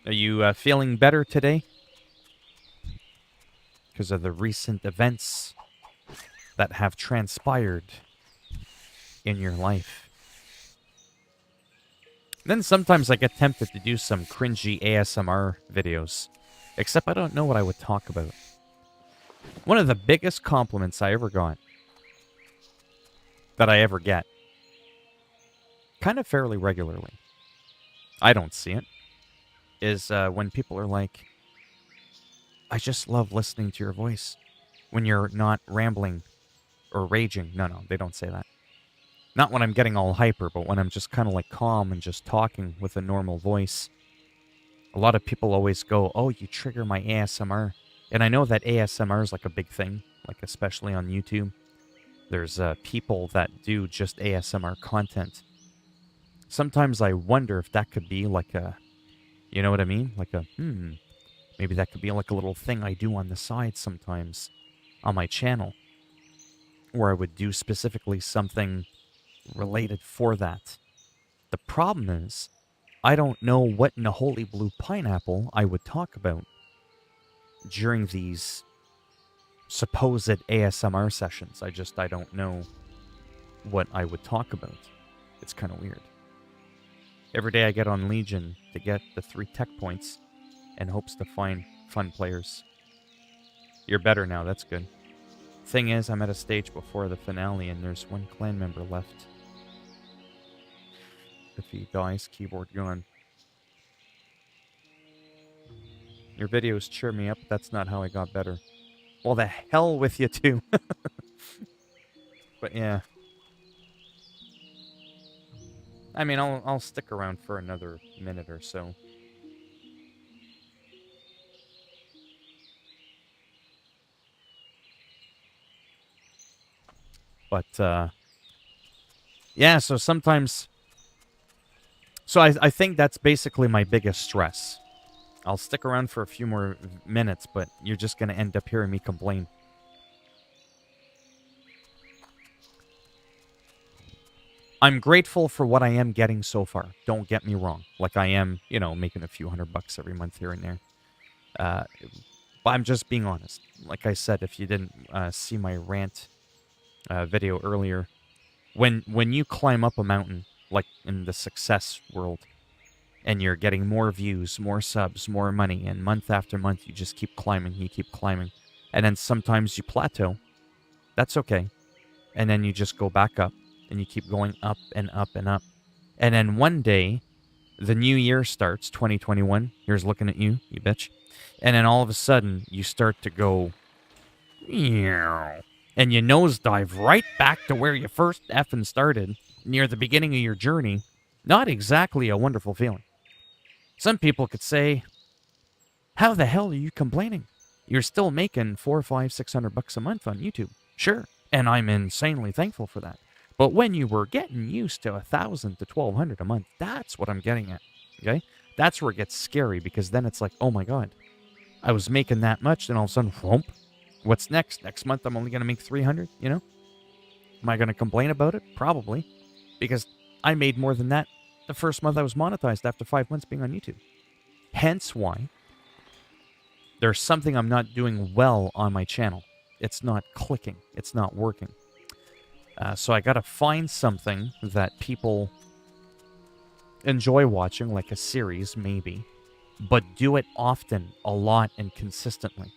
Are you feeling better today? Because of the recent events that have transpired in your life. Then sometimes I get tempted to do some cringy ASMR videos. Except I don't know what I would talk about. One of the biggest compliments I ever got, that I ever get, kind of fairly regularly, I don't see it, is when people are like, I just love listening to your voice when you're not rambling or raging. No, they don't say that. Not when I'm getting all hyper, but when I'm just kind of like calm and just talking with a normal voice. A lot of people always go, oh, you trigger my ASMR. And I know that ASMR is like a big thing, like especially on YouTube. There's people that do just ASMR content. Sometimes I wonder if that could be like a, you know what I mean? Like a, maybe that could be like a little thing I do on the side sometimes on my channel, where I would do specifically something related for that. The problem is, I don't know what in the holy blue pineapple I would talk about during these supposed ASMR sessions. I don't know what I would talk about. It's kind of weird. Every day I get on Legion to get the 3 tech points and hopes to find fun players. You're better now, that's good. Thing is, I'm at a stage before the finale and there's 1 clan member left. If he dies, keyboard gone. Your videos cheer me up, but that's not how I got better. Well, the hell with you too. But yeah. I mean, I'll stick around for another minute or so. But, yeah, so sometimes... So I think that's basically my biggest stress. I'll stick around for a few more minutes, but you're just going to end up hearing me complain. I'm grateful for what I am getting so far. Don't get me wrong. Like, I am, you know, making a few $100 every month here and there. But I'm just being honest. Like I said, if you didn't see my rant video earlier, when you climb up a mountain, like in the success world, and you're getting more views, more subs, more money, and month after month you just keep climbing, and then sometimes you plateau. That's okay. And then you just go back up, and you keep going up and up and up. And then one day, the new year starts, 2021. Here's looking at you, you bitch. And then all of a sudden, you start to go, meow, and you nosedive right back to where you first effing started, near the beginning of your journey. Not exactly a wonderful feeling. Some people could say, how the hell are you complaining? You're still making $400, $500, $600 a month on YouTube. Sure, and I'm insanely thankful for that. But when you were getting used to $1,000 to $1,200 a month, that's what I'm getting at. Okay, that's where it gets scary, because then it's like, oh my god, I was making that much, then all of a sudden, whoomp. What's next? Next month, I'm only going to make 300. You know, am I going to complain about it? Probably, because I made more than that the first month I was monetized after 5 months being on YouTube. Hence why there's something I'm not doing well on my channel. It's not clicking. It's not working. So I got to find something that people enjoy watching, like a series, maybe, but do it often, a lot, and consistently,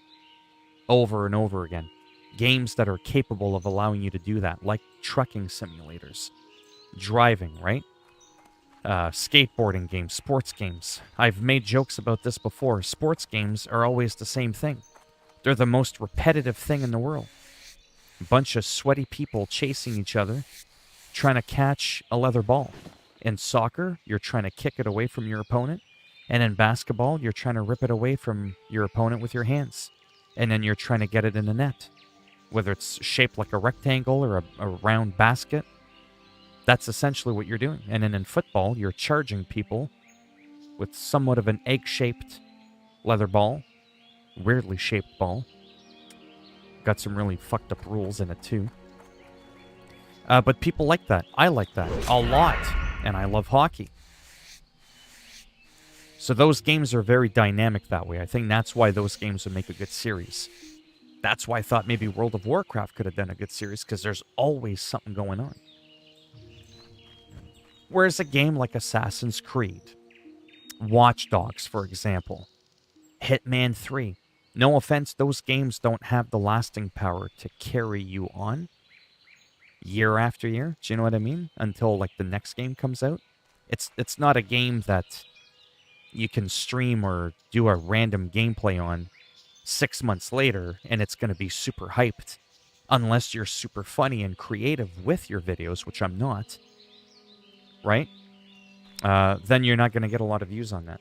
over and over again. Games that are capable of allowing you to do that, like trucking simulators, driving, right? Skateboarding games, sports games. I've made jokes about this before. Sports games are always the same thing. They're the most repetitive thing in the world. A bunch of sweaty people chasing each other, trying to catch a leather ball. In soccer, you're trying to kick it away from your opponent. And in basketball, you're trying to rip it away from your opponent with your hands. And then you're trying to get it in the net. Whether it's shaped like a rectangle or a round basket, that's essentially what you're doing. And then in football, you're charging people with somewhat of an egg-shaped leather ball. Weirdly shaped ball. Got some really fucked up rules in it, too. But people like that. I like that a lot. And I love hockey. So those games are very dynamic that way. I think that's why those games would make a good series. That's why I thought maybe World of Warcraft could have done a good series, because there's always something going on. Whereas a game like Assassin's Creed, Watch Dogs, for example, Hitman 3, no offense, those games don't have the lasting power to carry you on year after year. Do you know what I mean? Until like the next game comes out. It's not a game that you can stream or do a random gameplay on 6 months later and it's going to be super hyped. Unless you're super funny and creative with your videos, which I'm not. Right? Then you're not going to get a lot of views on that.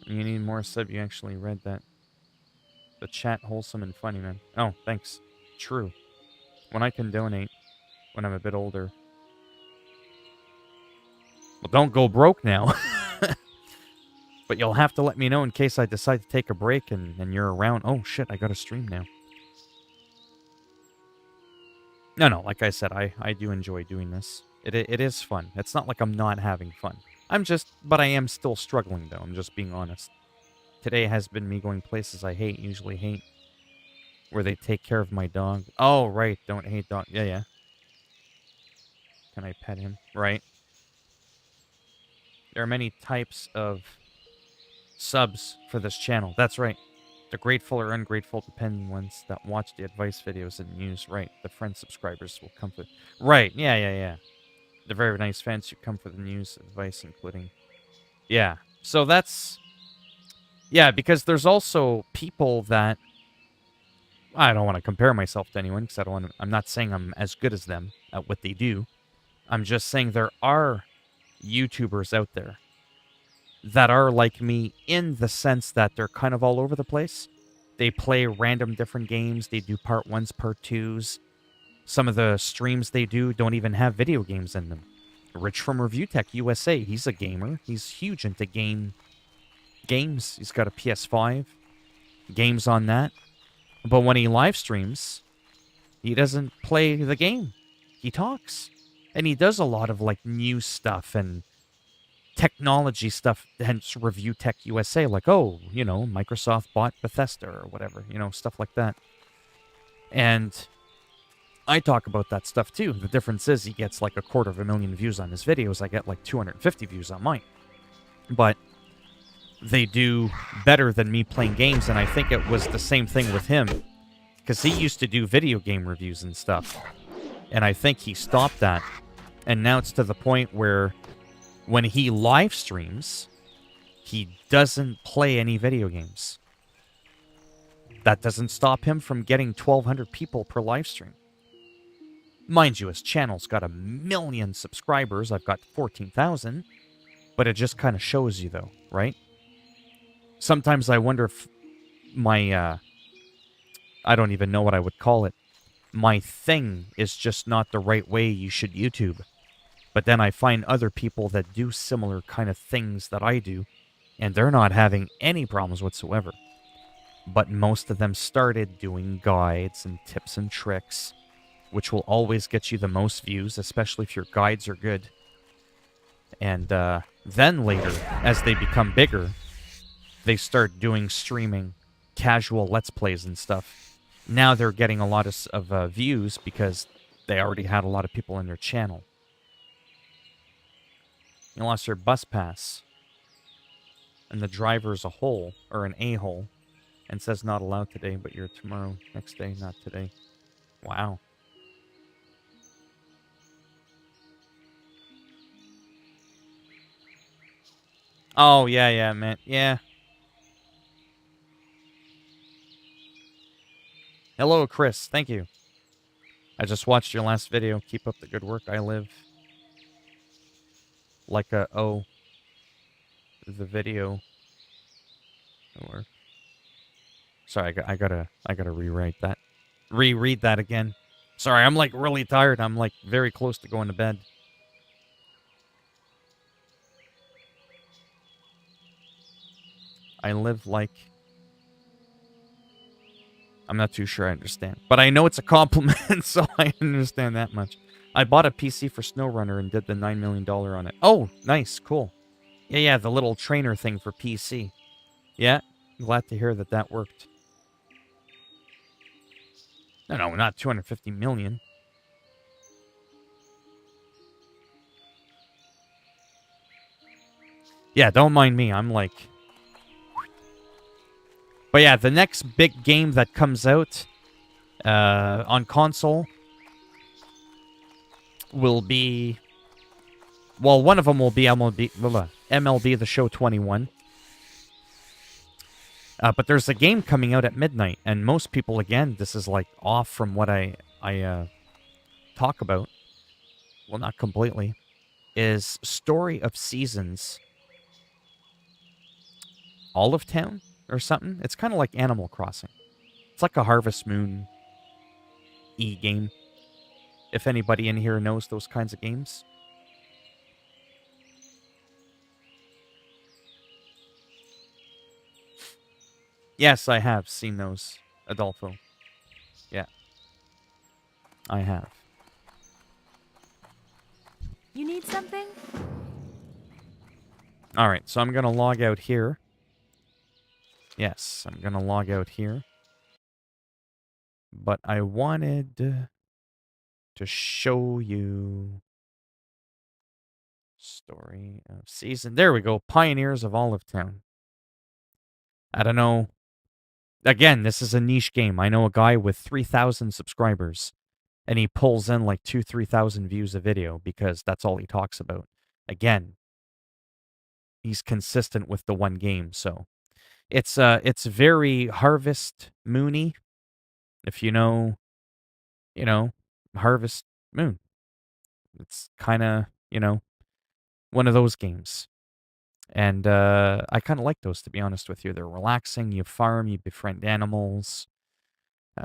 You need more sub. You actually read that. The chat wholesome and funny, man. Oh, thanks. True. When I can donate, when I'm a bit older. Well, don't go broke now. But you'll have to let me know in case I decide to take a break and you're around. Oh, shit, I gotta stream now. No, like I said, I do enjoy doing this. It is fun. It's not like I'm not having fun. But I am still struggling, though. I'm just being honest. Today has been me going places I usually hate. Where they take care of my dog. Oh, right, don't hate dog. Yeah. Can I pet him? Right. There are many types of subs for this channel. That's right. The grateful or ungrateful depending ones that watch the advice videos and news. Right. The friend subscribers will come for... Right. Yeah. The very nice fans who come for the news advice, including... Yeah. So that's... Yeah, because there's also people that... I don't want to compare myself to anyone, because I'm not saying I'm as good as them at what they do. I'm just saying there are YouTubers out there that are like me in the sense that they're kind of all over the place. They play random different games. They do part 1s, part 2s. Some of the streams they do don't even have video games in them. Rich from Review Tech USA, he's a gamer. He's huge into games. He's got a PS5. Games on that. But when he live streams, he doesn't play the game. He talks. And he does a lot of like new stuff and technology stuff, hence Review Tech USA, like, oh, Microsoft bought Bethesda or whatever, stuff like that. And I talk about that stuff too. The difference is he gets like 250,000 views on his videos. I get like 250 views on mine. But they do better than me playing games, and I think it was the same thing with him. Because he used to do video game reviews and stuff. And I think he stopped that. And now it's to the point where when he live streams, he doesn't play any video games. That doesn't stop him from getting 1,200 people per live stream. Mind you, his channel's got 1 million subscribers. I've got 14,000. But it just kind of shows you, though, right? Sometimes I wonder if my, I don't even know what I would call it. My thing is just not the right way you should YouTube. But then I find other people that do similar kind of things that I do, and they're not having any problems whatsoever. But most of them started doing guides and tips and tricks, which will always get you the most views, especially if your guides are good. And then later, as they become bigger, they start doing streaming, casual Let's Plays and stuff. Now they're getting a lot of views because they already had a lot of people in their channel. You lost your bus pass. And the driver's a hole, or an a-hole, and says not allowed today, but you're tomorrow, next day, not today. Wow. Oh, yeah, man. Yeah. Hello, Chris. Thank you. I just watched your last video. Keep up the good work. I live like a the video. Or sorry, I gotta rewrite that. Reread that again. Sorry, I'm like really tired. I'm like very close to going to bed. I live like... I'm not too sure I understand. But I know it's a compliment, so I understand that much. I bought a PC for SnowRunner and did the $9 million on it. Oh, nice, cool. Yeah, the little trainer thing for PC. Yeah, glad to hear that that worked. No, not 250 million. Yeah, don't mind me. I'm like... But yeah, the next big game that comes out on console will be... Well, one of them will be MLB The Show 21. But there's a game coming out at midnight, and most people, again, this is like off from what I talk about. Well, not completely. Is Story of Seasons Olive Town or something? It's kind of like Animal Crossing. It's like a Harvest Moon game. If anybody in here knows those kinds of games. Yes, I have seen those, Adolfo. Yeah. I have. You need something? Alright, so I'm going to log out here. Yes, I'm going to log out here. But I wanted to show you Story of Season. There we go. Pioneers of Olive Town. I don't know. Again, this is a niche game. I know a guy with 3,000 subscribers, and he pulls in like 3,000 views a video because that's all he talks about. Again, he's consistent with the one game, so it's very Harvest Moony. If you know, Harvest Moon. It's kind of, one of those games. And I kind of like those, to be honest with you. They're relaxing. You farm, you befriend animals.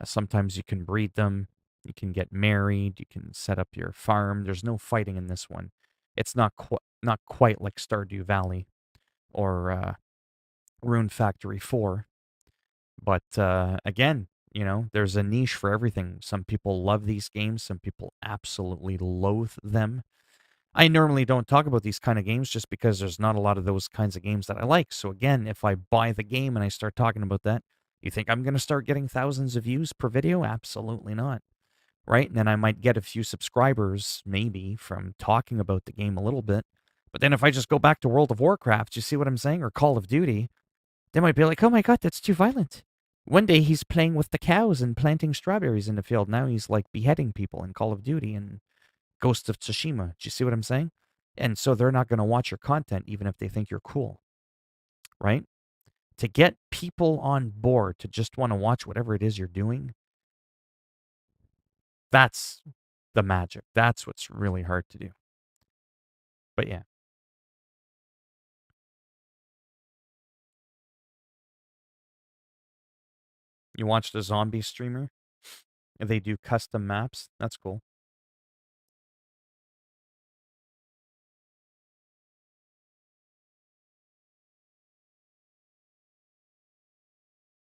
Sometimes you can breed them. You can get married. You can set up your farm. There's no fighting in this one. It's not quite like Stardew Valley or Rune Factory 4. But again, there's a niche for everything. Some people love these games. Some people absolutely loathe them. I normally don't talk about these kind of games just because there's not a lot of those kinds of games that I like. So again, if I buy the game and I start talking about that, you think I'm going to start getting thousands of views per video? Absolutely not. Right? And then I might get a few subscribers, maybe, from talking about the game a little bit. But then if I just go back to World of Warcraft, you see what I'm saying? Or Call of Duty, they might be like, oh my God, that's too violent. One day he's playing with the cows and planting strawberries in the field. Now he's like beheading people in Call of Duty and Ghost of Tsushima. Do you see what I'm saying? And so they're not going to watch your content even if they think you're cool, right? To get people on board to just want to watch whatever it is you're doing, that's the magic. That's what's really hard to do. But yeah. You watch the zombie streamer? They do custom maps. That's cool.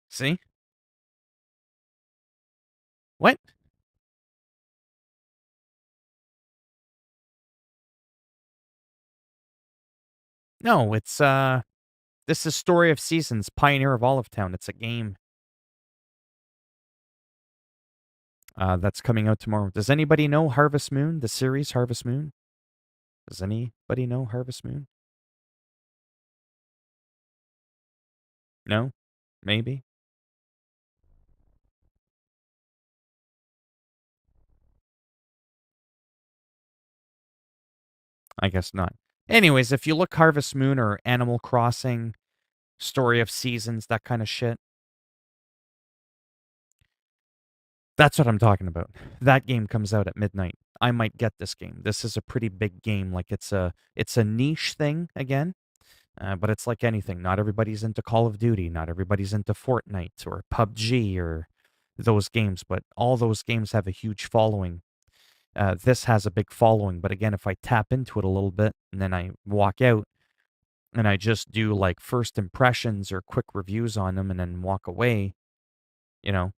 See? What? No, it's this is Story of Seasons, Pioneer of Olive Town. It's a game that's coming out tomorrow. Does anybody know Harvest Moon, the series Harvest Moon? Does anybody know Harvest Moon? No? Maybe? I guess not. Anyways, if you look Harvest Moon or Animal Crossing, Story of Seasons, that kind of shit, that's what I'm talking about. That game comes out at midnight. I might get this game. This is a pretty big game. Like it's a niche thing again, but it's like anything. Not everybody's into Call of Duty. Not everybody's into Fortnite or PUBG or those games. But all those games have a huge following. This has a big following. But again, if I tap into it a little bit and then I walk out and I just do like first impressions or quick reviews on them and then walk away, you know,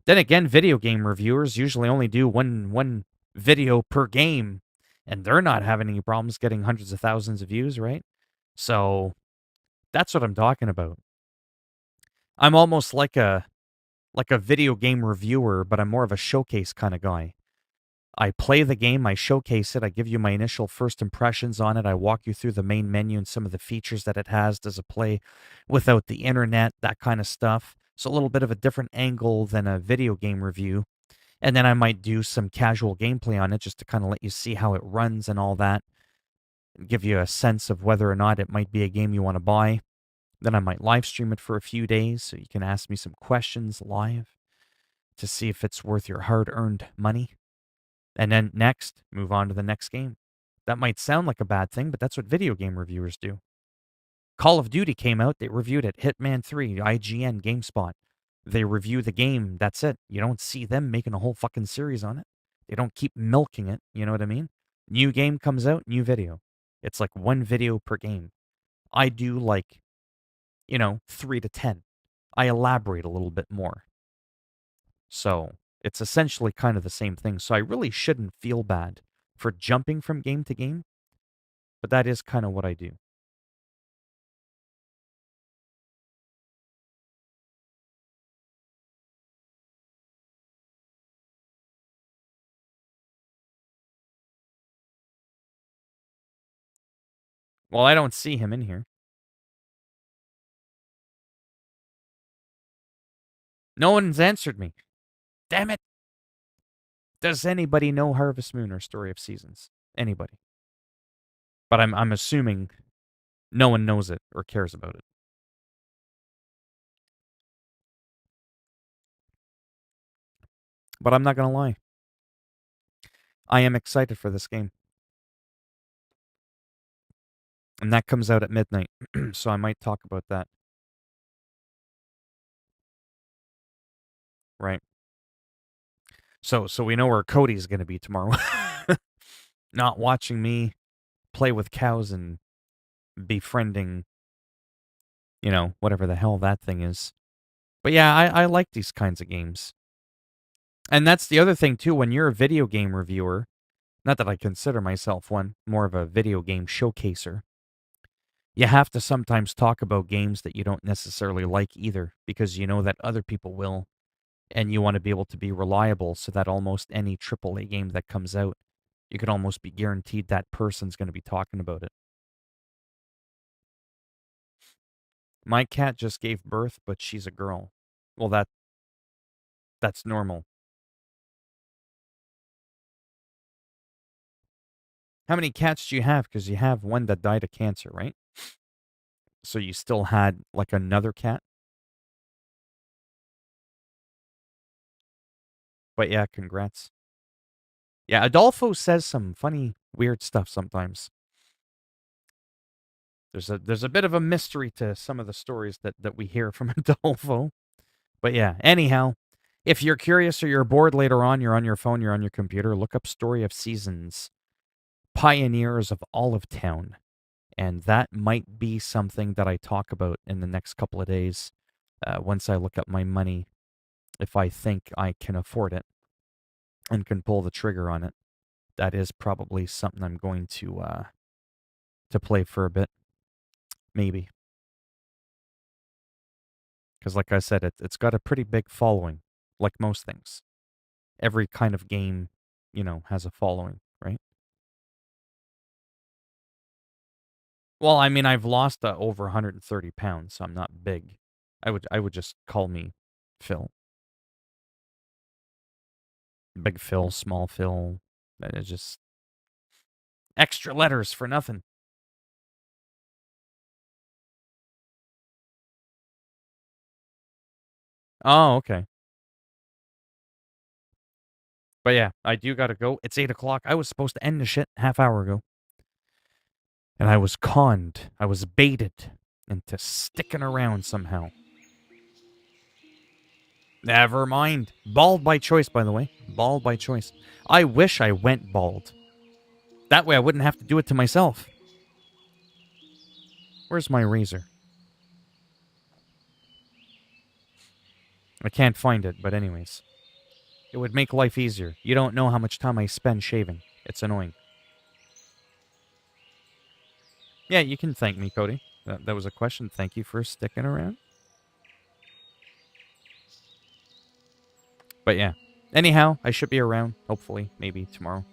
then again, video game reviewers usually only do one video per game, and they're not having any problems getting hundreds of thousands of views, right? So that's what I'm talking about. I'm almost like a video game reviewer, but I'm more of a showcase kind of guy. I play the game, I showcase it, I give you my initial first impressions on it, I walk you through the main menu and some of the features that it has. Does it play without the internet, that kind of stuff. So a little bit of a different angle than a video game review. And then I might do some casual gameplay on it just to kind of let you see how it runs and all that. Give you a sense of whether or not it might be a game you want to buy. Then I might live stream it for a few days so you can ask me some questions live to see if it's worth your hard-earned money. And then next, move on to the next game. That might sound like a bad thing, but that's what video game reviewers do. Call of Duty came out, they reviewed it. Hitman 3, IGN, GameSpot. They review the game, that's it. You don't see them making a whole fucking series on it. They don't keep milking it, you know what I mean? New game comes out, new video. It's like one video per game. I do like, 3 to 10. I elaborate a little bit more. So it's essentially kind of the same thing. So I really shouldn't feel bad for jumping from game to game, but that is kind of what I do. Well, I don't see him in here. No one's answered me. Damn it. Does anybody know Harvest Moon or Story of Seasons? Anybody? But I'm assuming no one knows it or cares about it. But I'm not going to lie. I am excited for this game. And that comes out at midnight, so I might talk about that. Right. So we know where Cody's going to be tomorrow. Not watching me play with cows and befriending, whatever the hell that thing is. But yeah, I like these kinds of games. And that's the other thing, too, when you're a video game reviewer, not that I consider myself one, more of a video game showcaser, you have to sometimes talk about games that you don't necessarily like either, because you know that other people will, and you want to be able to be reliable so that almost any AAA game that comes out, you can almost be guaranteed that person's going to be talking about it. My cat just gave birth, but she's a girl. Well, that's normal. How many cats do you have? Because you have one that died of cancer, right? So you still had, like, another cat? But yeah, congrats. Yeah, Adolfo says some funny, weird stuff sometimes. There's a bit of a mystery to some of the stories that we hear from Adolfo. But yeah, anyhow, if you're curious or you're bored later on, you're on your phone, you're on your computer, look up Story of Seasons, Pioneers of Olive Town. And that might be something that I talk about in the next couple of days once I look up my money, if I think I can afford it and can pull the trigger on it. That is probably something I'm going to play for a bit, maybe. Because like I said, it's got a pretty big following, like most things. Every kind of game, has a following, right? Well, I mean, I've lost over 130 pounds, so I'm not big. I would just call me Phil. Big Phil, small Phil. It's just extra letters for nothing. Oh, okay. But yeah, I do gotta go. It's 8 o'clock. I was supposed to end the shit half hour ago. And I was conned. I was baited into sticking around somehow. Never mind. Bald by choice, by the way. Bald by choice. I wish I went bald. That way I wouldn't have to do it to myself. Where's my razor? I can't find it, but anyways. It would make life easier. You don't know how much time I spend shaving. It's annoying. Yeah, you can thank me, Cody. That was a question. Thank you for sticking around. But yeah. Anyhow, I should be around, hopefully, maybe tomorrow.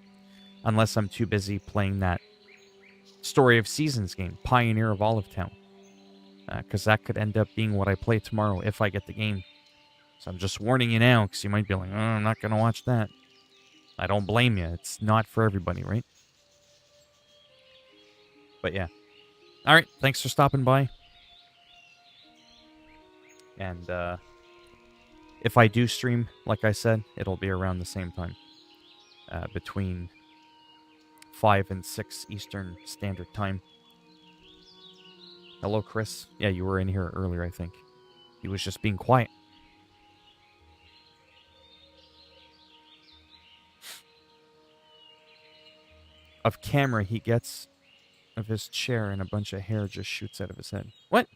Unless I'm too busy playing that Story of Seasons game, Pioneer of Olive Town. Because that could end up being what I play tomorrow if I get the game. So I'm just warning you now, because you might be like, oh, I'm not going to watch that. I don't blame you. It's not for everybody, right? But yeah. All right, thanks for stopping by. And if I do stream, like I said, it'll be around the same time. Between 5 and 6 Eastern Standard Time. Hello, Chris. Yeah, you were in here earlier, I think. He was just being quiet. Of camera he gets of his chair and a bunch of hair just shoots out of his head. What?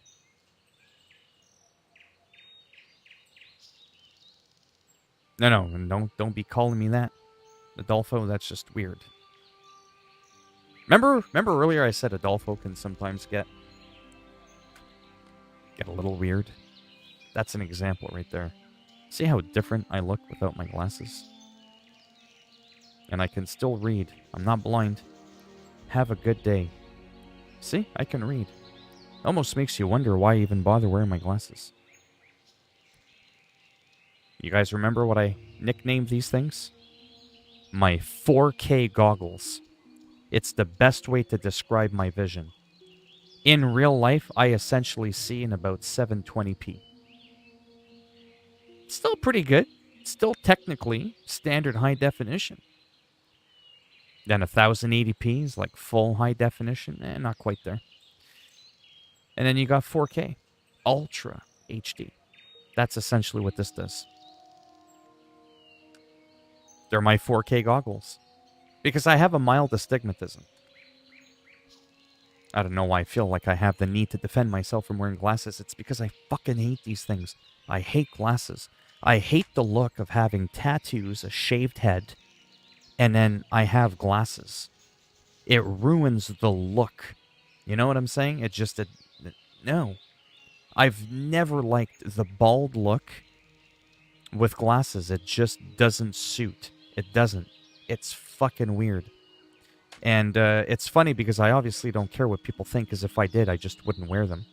No, don't be calling me that. Adolfo, that's just weird. Remember earlier I said Adolfo can sometimes get a little weird? That's an example right there. See how different I look without my glasses? And I can still read. I'm not blind. Have a good day. See? I can read. Almost makes you wonder why I even bother wearing my glasses. You guys remember what I nicknamed these things? My 4K goggles. It's the best way to describe my vision. In real life, I essentially see in about 720p. Still pretty good. Still technically standard high definition. Then 1080p is like full high definition. Not quite there. And then you got 4K. Ultra HD. That's essentially what this does. They're my 4K goggles. Because I have a mild astigmatism. I don't know why I feel like I have the need to defend myself from wearing glasses. It's because I fucking hate these things. I hate glasses. I hate the look of having tattoos, a shaved head, and then I have glasses. It ruins the look. You know what I'm saying? No. I've never liked the bald look with glasses. It just doesn't suit. It doesn't. It's fucking weird. And it's funny because I obviously don't care what people think, because if I did, I just wouldn't wear them.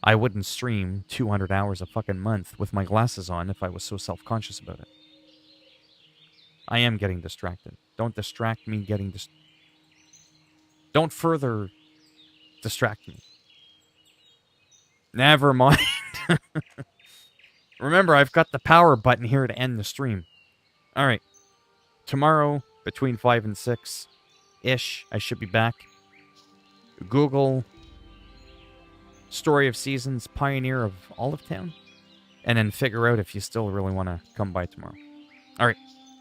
I wouldn't stream 200 hours a fucking month with my glasses on if I was so self-conscious about it. I am getting distracted. Don't distract me getting Don't further distract me. Never mind. Remember, I've got the power button here to end the stream. Alright. Tomorrow, between 5 and 6-ish, I should be back. Google Story of Seasons, Pioneer of Olive Town. And then figure out if you still really want to come by tomorrow. Alright.